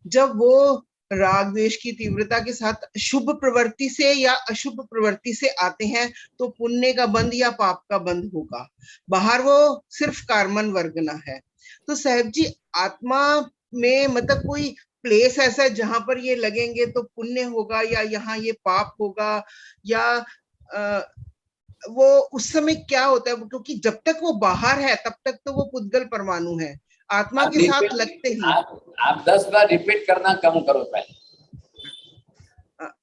जब वो राग द्वेष की तीव्रता के साथ शुभ प्रवृत्ति से या अशुभ प्रवृत्ति से आते हैं तो पुण्य का बंध या पाप का बंध होगा। बाहर वो सिर्फ कार्बन वर्गना है। तो साहब जी, आत्मा में मतलब कोई प्लेस ऐसा है जहां पर ये लगेंगे तो पुण्य होगा या यहाँ ये पाप होगा, या वो उस समय क्या होता है? क्योंकि जब तक वो बाहर है तब तक तो वो पुद्गल परमाणु है, आत्मा के साथ लगते ही। आप 10 बार रिपीट करना कम करो पहले।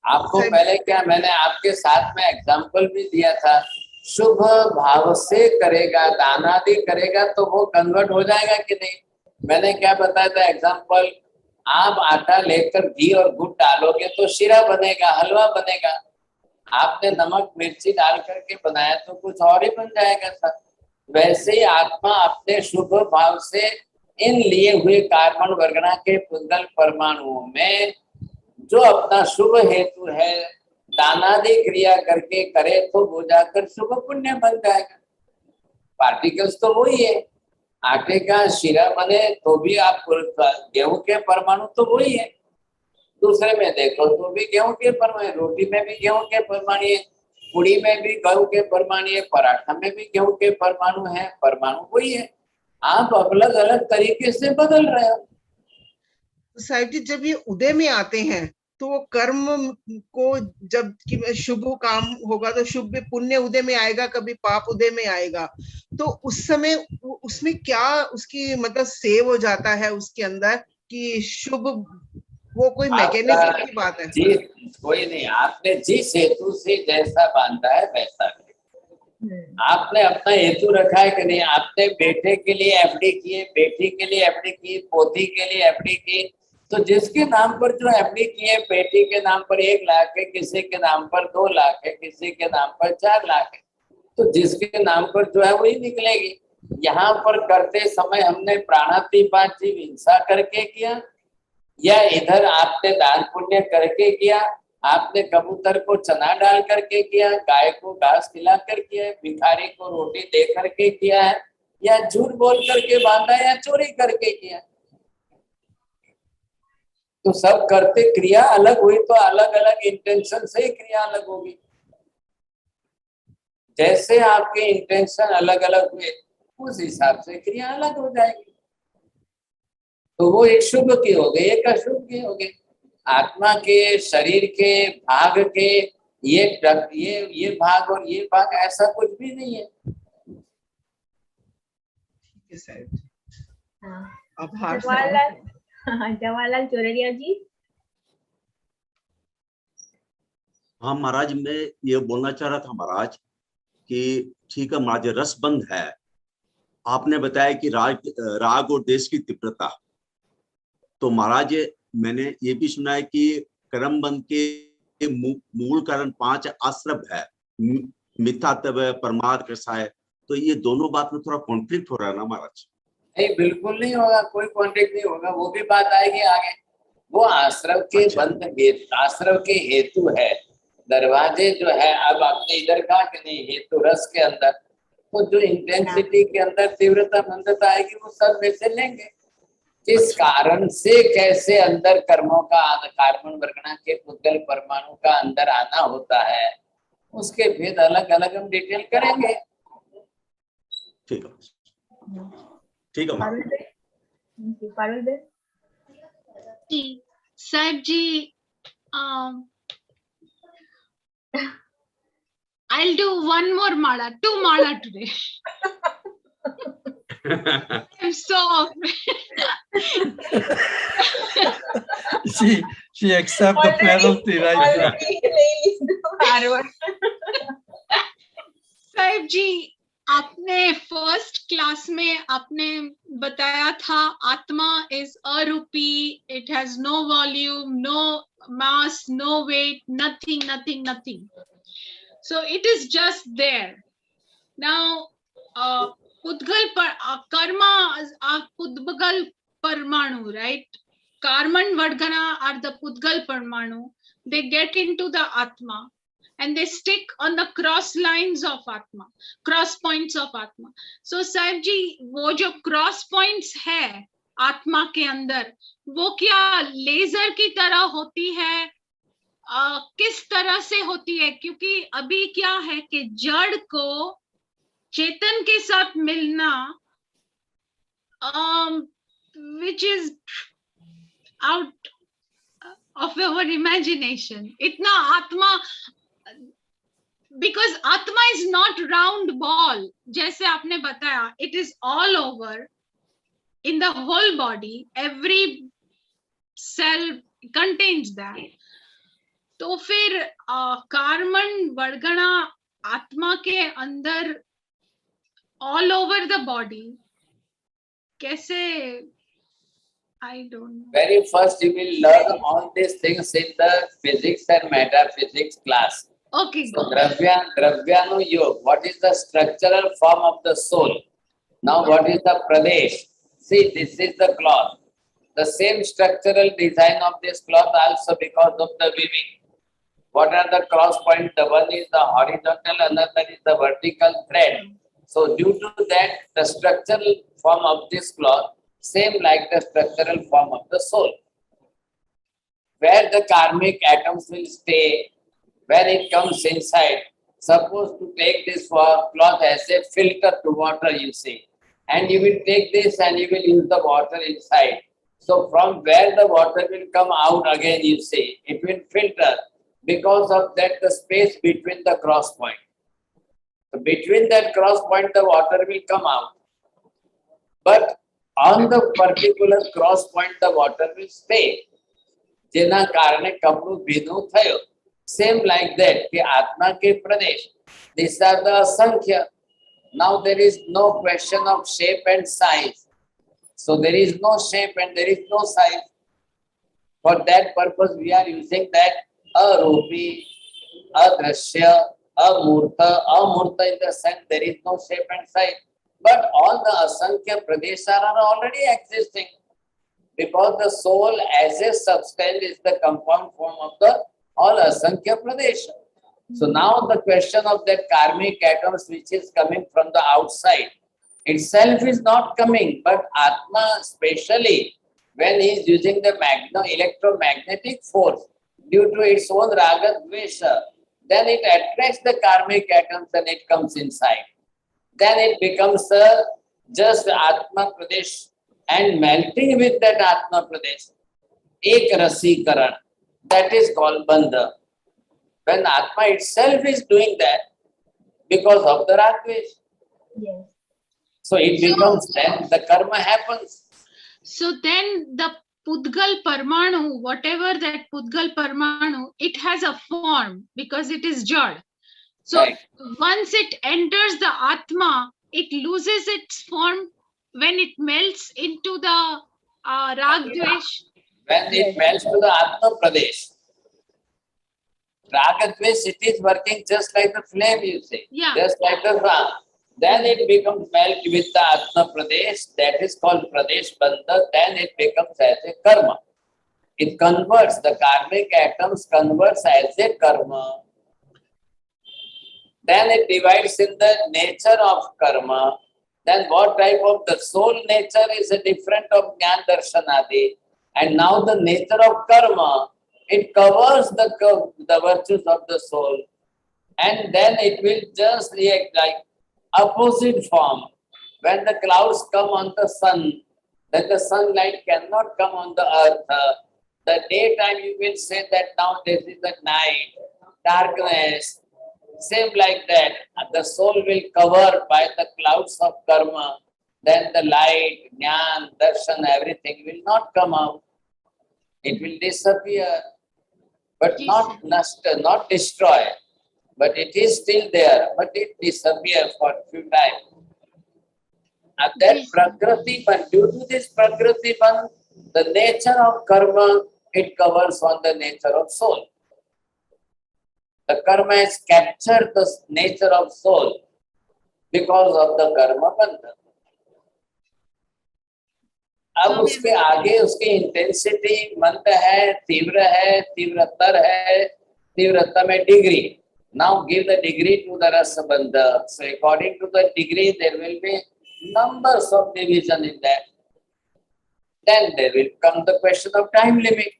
आपको पहले क्या, मैंने आपके साथ में एग्जाम्पल भी दिया था, शुभ भाव से करेगा, दानादि करेगा तो वो कन्वर्ट हो जाएगा कि नहीं? मैंने क्या बताया था एग्जाम्पल, आप आटा लेकर घी और गुड़ डालोगे तो शीरा बनेगा, हलवा बनेगा। आपने नमक मिर्ची डाल करके बनाया तो कुछ और ही बन जाएगा सर। वैसे ही आत्मा अपने शुभ भाव से इन लिए हुए कार्बन वर्गना के पुद्गल परमाणुओं में जो अपना शुभ हेतु है दानादि क्रिया करके करे तो वो जाकर शुभ पुण्य बन जाएगा। पार्टिकल्स तो वही है, आटे का शीरा बने तो भी आप गेहूं के परमाणु तो वही है, दूसरे में देखो तो भी गेहूं के परमाणु, रोटी में भी गेहूं के परमाणु है, पूड़ी में भी गेहूं के परमाणु है, पराठा में भी गेहूं के परमाणु है, परमाणु वही है, आप अलग अलग तरीके से बदल रहे हो। साहिब जी, जब ये उदय में आते हैं तो वो कर्म को जब शुभ काम होगा तो शुभ पुण्य उदय में आएगा, कभी पाप उदय में आएगा, तो उस समय उसमें क्या उसकी मतलब सेव हो जाता है उसके अंदर कि शुभ, वो कोई मैकेनिज्म की बात है? जी कोई नहीं, आपने जिस हेतु से जैसा बांधा है वैसा आपने अपना हेतु रखा है कि नहीं? आपने बेटे के लिए एफडी की, बेटी के लिए एफडी की, पोती के लिए एफडी की, तो जिसके नाम पर जो एफडी की है, बेटी के नाम पर 1 लाख है, किसी के नाम पर 2 लाख है, किसी के नाम पर 4 लाख है, तो जिसके नाम पर जो है वही निकलेगी। यहाँ पर करते समय हमने प्राणातिपात जीव हिंसा करके किया या इधर आपने दान पुण्य करके किया, आपने कबूतर को चना डाल करके किया, गाय को घास खिला कर किया, भिखारी को रोटी दे करके किया है, या झूठ बोल करके बांधा या चोरी करके किया, तो सब करते क्रिया अलग हुई तो अलग अलग इंटेंशन से ही क्रिया अलग होगी। जैसे आपके इंटेंशन अलग अलग हुए उस हिसाब से क्रिया अलग हो जाएगी। तो वो एक शुभ की हो गई, एक अशुभ की हो गई। आत्मा के शरीर के भाग के ये भाग और ये भाग ऐसा कुछ भी नहीं है। आभार। जवाहरलाल चौरड़िया जी। हाँ महाराज, मैं ये बोलना चाह रहा था महाराज कि ठीक है महाराज, रसबंध है। आपने बताया कि राग और देश की तीव्रता। तो महाराज मैंने ये भी सुना है कि कर्मबंध के मूल कारण 5 आश्रव है, मिथ्यात्व है, परमार्थ, कसाय। तो ये दोनों बात में थोड़ा कॉन्फ्लिक्ट हो रहा है ना महाराज? नहीं, बिल्कुल नहीं होगा, कोई कॉन्फ्लिक्ट नहीं होगा, वो भी बात आएगी आगे। वो आश्रम के बंध, आश्रम के हेतु है, दरवाजे जो है। अब आपने इधर कहा कि नहीं हेतु रस के अंदर, तो जो इंटेंसिटी के अंदर तीव्रता मंदता आएगी वो सब वैसे लेंगे। किस कारण से कैसे अंदर कर्मों का कार्बन वर्गना के पुद्गल परमाणु का अंदर आना होता है, उसके भेद अलग अलग हम डिटेल करेंगे। ठीक है, ठीक है। पारुल बेन जी साहब जी, I'll do one more mala, 2 mala today. I'm so she accept the penalty right now. Sahib जी, आपने फर्स्ट क्लास में आपने बताया था आत्मा इज अरूपी, it has no volume, no mass, no weight, nothing nothing nothing, so it is just there. Now pudgal karma pudgal parmanu, right? Karman vadgana are the pudgal parmanu. They get into the atma and they stick on the cross lines of atma, cross points of atma. So साहिब जी, वो जो cross points है आत्मा के अंदर, वो क्या लेजर की तरह होती है? किस तरह से होती है? क्योंकि अभी क्या है कि जड़ को चेतन के साथ मिलना, which is out of our imagination. इतना आत्मा, because आत्मा is not round ball, जैसे आपने बताया, it is all over in the whole body, every cell contains that. तो फिर कार्बन वर्गना आत्मा के अंदर all over the body कैसे? I don't know. Very first you will learn all these things in the physics and metaphysics class. Okay. So Dravyanu Yoga, what is the structural form of the soul? Now what is the Pradesh? See, this is the cloth. The same structural design of this cloth also because of the weaving. What are the cross points? The one is the horizontal, another is the vertical thread. So due to that, the structural form of this cloth same like the structural form of the soul. Where the karmic atoms will stay, when it comes inside, suppose to take this cloth as a filter to water, you see, and you will take this and you will use the water inside. So from where the water will come out again, you see, it will filter. Because of that, the space between the cross point. So between that cross point, the water will come out. But on the particular cross point, the water will stay. જેના કારણે કપડું ભીનું થયું. Same like that, કે આત્મા કે પ્રદેશ, these are the અસંખ્ય. Now there is no question of shape and size. So there is no shape and there is no size. For that purpose, we are using that arupi, adrashya, amurta. Amurta in the sense there is no shape and size. But all the asankhya pradesha are already existing. Because the soul as a substance is the compound form of the all asankhya pradesha. So now the question of that karmic atoms which is coming from the outside itself is not coming, but Atma specially when he is using the electromagnetic force due to its own raga dvesha, then it attracts the karmic atoms and it comes inside. Then it becomes just Atma Pradesh and melting with that Atma Pradesh, ek rasikaran, that is called bandha. When Atma itself is doing that because of the Ragvesh. Yes. So it becomes then the karma happens. So then the Pudgal Parmanu, whatever that Pudgal Parmanu, it has a form because it is Jad. So Right. once it enters the Atma, it loses its form when it melts into the Rag Dvesh. When it melts to the Atma Pradesh, Raga Dvesh, it is working just like the flame, you say. Yeah. Just like the fire. Then it becomes melt with the Atma Pradesh, that is called Pradesh Bandha, then it becomes as a karma. It converts, the karmic atoms converts as a karma. Then it divides in the nature of karma. Then what type of the soul nature is a different of Jnana Darshanadi. And now the nature of karma, it covers the virtues of the soul. And then it will just react like opposite form. When the clouds come on the sun, then the sunlight cannot come on the earth. The daytime you will say that now this is the night, darkness. Same like that, the soul will cover by the clouds of karma. Then the light, jnana, darshan, everything will not come out. It will disappear, but not destroy. But it is still there, but it disappears for a few times. And that Prakriti Bandh, due to this Prakriti Bandh, the nature of karma, it covers on the nature of soul. The karma has captured the nature of soul because of the karma bandha. अब उसके आगे उसकी इंटेंसिटी मंद है, तीव्रतर है, तीव्रता में degree. Now give the degree to the rasa bandha. So according to the degree, there will be numbers of division in that. Then there will come the question of time limit.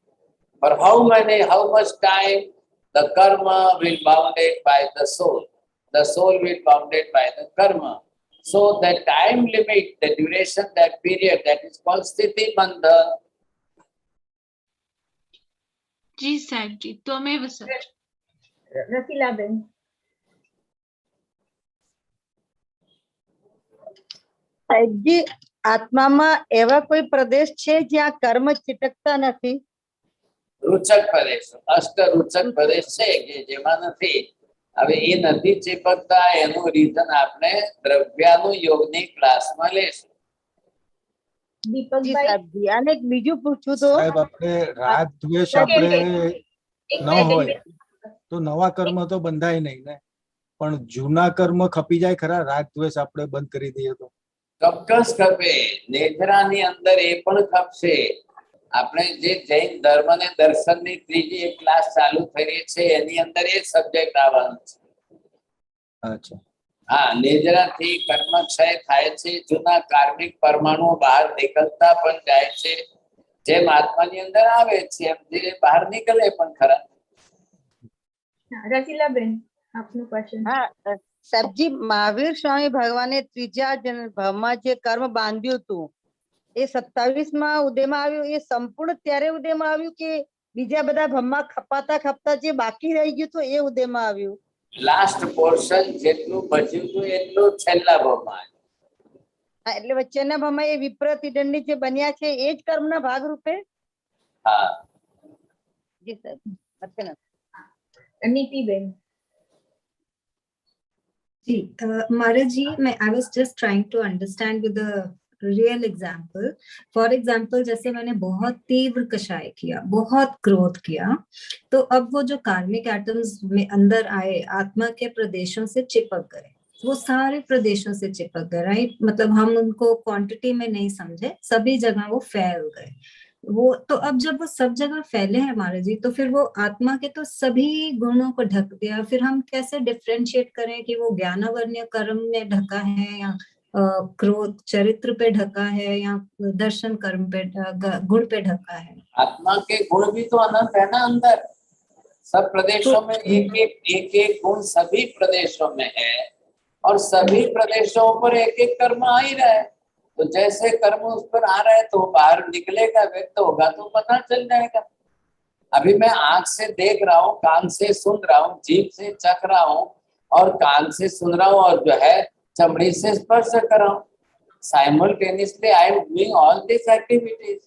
For how much time the karma will bounded by the soul. The soul will bounded by the karma. So the time limit, the duration, that period, that is called sthiti bandha. जी साहब जी, त्वमेव सच. रसीलाबेन. સાહેબજી, આત્મામાં એવા કોઈ પ્રદેશ છે જ્યાં કર્મ ચીટકતા નથી? રૂચક પ્રદેશ, અષ્ટ રૂચક પ્રદેશ છે કે જેમાં નથી. હવે એ નથી ચીપકતા, એનું રીઝન આપણે દ્રવ્યાનું યોગની ક્લાસમાં લેશું. જી સાહેબજી, અને એક બીજું પૂછું તો સાહેબ, આપણે રાગ દ્વેષ આપણે ન હોય તો નવા કર્મ તો બંધાય નહીં ને, પણ જૂના કર્મ ખપી જાય ખરા? રાગ દ્વેષ આપણે બંધ કરી દઈએ તો ચોક્કસ ખપે. નેત્રાની અંદર એ પણ ખપશે. આપણે જે જૈન ધર્મ અને દર્શનની ત્રીજી એક ક્લાસ ચાલુ થઈ છે એની અંદર એ સબ્જેક્ટ આવવાનો છે. અચ્છા, હા, નેજરાથી કર્મક્ષય થાય છે. જૂના કાર્મિક પરમાણુઓ બહાર નીકળતા પણ જાય છે. જેમ આત્માની અંદર આવે છે એમ ધીરે બહાર નીકળે પણ ખરા. રસીલાબેન, આપનું ક્વેશ્ચન. હા સાહેબજી, મહાવીર સ્વામી ભગવાને ત્રીજા ભાવમાં જે કર્મ બાંધ્યું હતું એ 27માં ઉદયમાં આવ્યું, એ સંપૂર્ણ ત્યારે ઉદયમાં આવ્યું કે બીજા બધા ભમમાં ખપાતા ખપતા જે બાકી રહી ગયું તો એ ઉદયમાં આવ્યું? લાસ્ટ પોર્શન જેટલું બચ્યું હતું એટલું છેલ્લા ભાવમાં આવ્યું. હા, એટલે વચ્ચેના ભાવમાં એ વિપ્રતિદંડી જે બન્યા છે એ જ કર્મના ભાગ રૂપે? હા જી સાહેબ. નીતિબેન. जी, Maharaj ji, I was just trying to understand with the real example. For example, जैसे मैंने बहुत तीव्र कषाय किया, बहुत क्रोध किया, तो अब वो जो कार्मिक एटम्स में अंदर आए आत्मा के प्रदेशों से चिपक गए, वो सारे प्रदेशों से चिपक गए, राइट? मतलब हम उनको क्वांटिटी में नहीं समझे, सभी जगह वो फैल गए. वो तो अब जब वो सब जगह फैले हैं महाराज जी, तो फिर वो आत्मा के तो सभी गुणों को ढक दिया. फिर हम कैसे डिफरेंशिएट करें कि वो ज्ञानवर्ण्य कर्म में ढका है या क्रोध चरित्र पे ढका है या दर्शन कर्म पे गुण पे ढका है? आत्मा के गुण भी तो अनंत है ना अंदर. सब प्रदेशों में एक गुण सभी प्रदेशों में है और सभी प्रदेशों पर एक एक कर्म आ ही रहा है. तो जैसे कर्म उस पर आ रहा है तो बाहर निकलेगा, व्यक्त होगा तो पता चल जाएगा. अभी मैं आंख से देख रहा हूँ, कान से सुन रहा हूँ, जीभ से चख रहा हूँ और कान से सुन रहा हूँ और जो है चमड़ी से स्पर्श कर रहा हूँ. Simultaneously I am doing all this activities.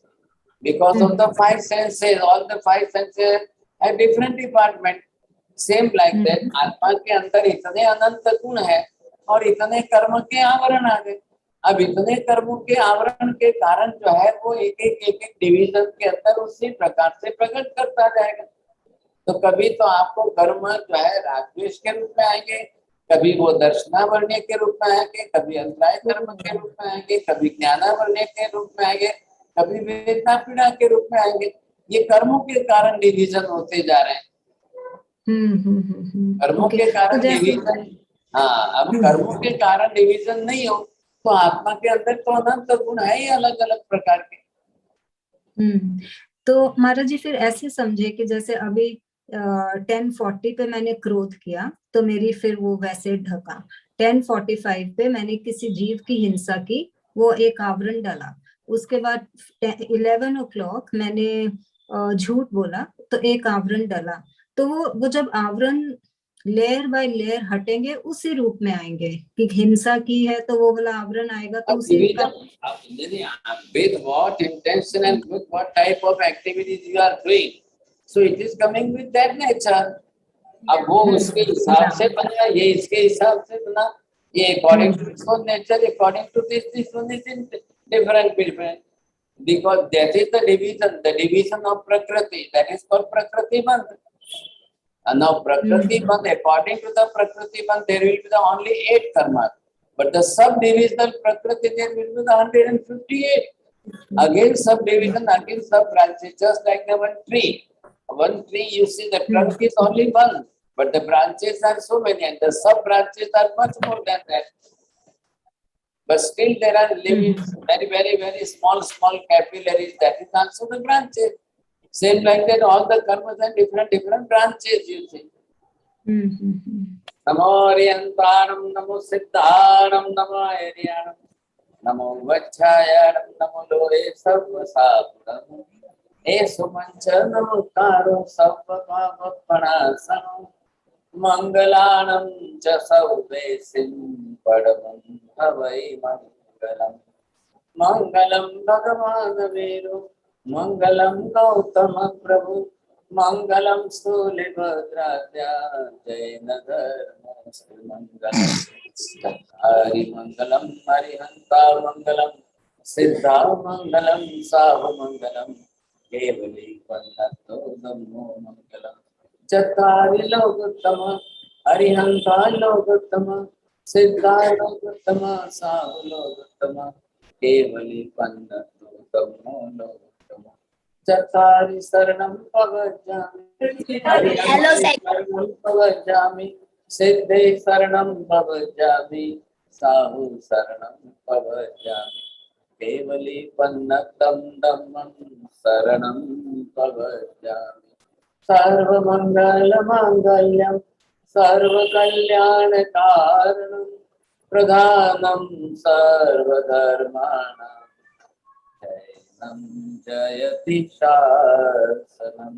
because of the five senses. All the five senses have different department. Same like that, आत्मा के अंदर इतने अनंत गुण है और इतने कर्म के आवरण आ गए। अब इतने कर्मों के आवरण के कारण जो है वो एक एक डिवीजन के अंदर उसी प्रकार से प्रकट करता जाएगा। तो कभी तो आपको कर्म जो है रागद्वेष के रूप में आएंगे, कभी वो दर्शनावरण्य के रूप में आएंगे, कभी अंतराय कर्म के रूप में आएंगे, कभी ज्ञानावरण्य के रूप में आएंगे, कभी वेदना पीड़ा के रूप में आएंगे। ये कर्मों के कारण डिवीजन होते जा रहे हैं। कर्मों के कारण डिवीजन, हाँ, अब कर्मों के कारण डिवीजन नहीं हो तो आत्मा के अंदर तो अनंत गुण है ही अलग अलग प्रकार के। तो महाराज जी फिर ऐसे समझे कि जैसे अभी 10:40 पे मैंने क्रोध किया तो मेरी फिर वो वैसे ढका, 10:45 पे मैंने किसी जीव की हिंसा की, वो एक आवरण डाला, उसके बाद 11 o'clock मैंने झूठ बोला तो एक आवरण डाला। तो वो जब आवरण लेयर बाय लेयर हटेंगे उसी रूप में आएंगे कि हिंसा की है तो वो वाला आवरण आएगा। तो उसी with what intention and with what type of activities you are doing, so it is coming with that nature. अब वो उसके हिसाब से बना, ये इसके हिसाब से बना, ये according to its own nature, according to this one is different, because that is the division of Prakriti, that is called Prakriti Bandh. And now Prakriti Bandh, according to the Prakriti Bandh, there will be the only 8 karmas, but the subdivisional Prakriti there will be the 158. Again subdivision, again sub branches, just like the one tree. One tree, you see the trunk is only one, but the branches are so many, and the sub branches are much more than that. But still there are leaves, very small capillaries, that is also the branches. Same like that, all the karmas are different branches, you see. Namo Ariyantaram, Namo Siddharam, Namo Ariyanam, Namo Vachhayanam, Namo Lore Sarva Sapuram, Esu Mancha Namo Karo Sarva Papanasam, Mangalanam Cha Sarvesim Padamam Bhavai Mangalam, Mangalam Bhagavan Veru, Mangalam Gautama Prabhu, Mangalam Sulibhadradya, Jaina Dharma Mangalam, Hari Mangalam, Harihanta Mangalam, Siddha Mangalam, Sahu Mangalam, Kevali Pannato Dhammo Mangalam, Chatari Lokuttama, Harihanta Lokuttama, Siddha Lokuttama, Sahu Lokuttama, Kevali Pannato Dhammo Lokuttama. Chatari Saranam Pavajami, Saranam Pavajami, Siddhe Saranam Pavajami, Sahu Saranam Pavajami, Kevali Pannatam Dhammam Saranam Pavajami, Sarva Mangala Mangalyam, Sarva Kalyana Karanam, Pradhanam Sarva Dharmanam, Jayati Shasanam.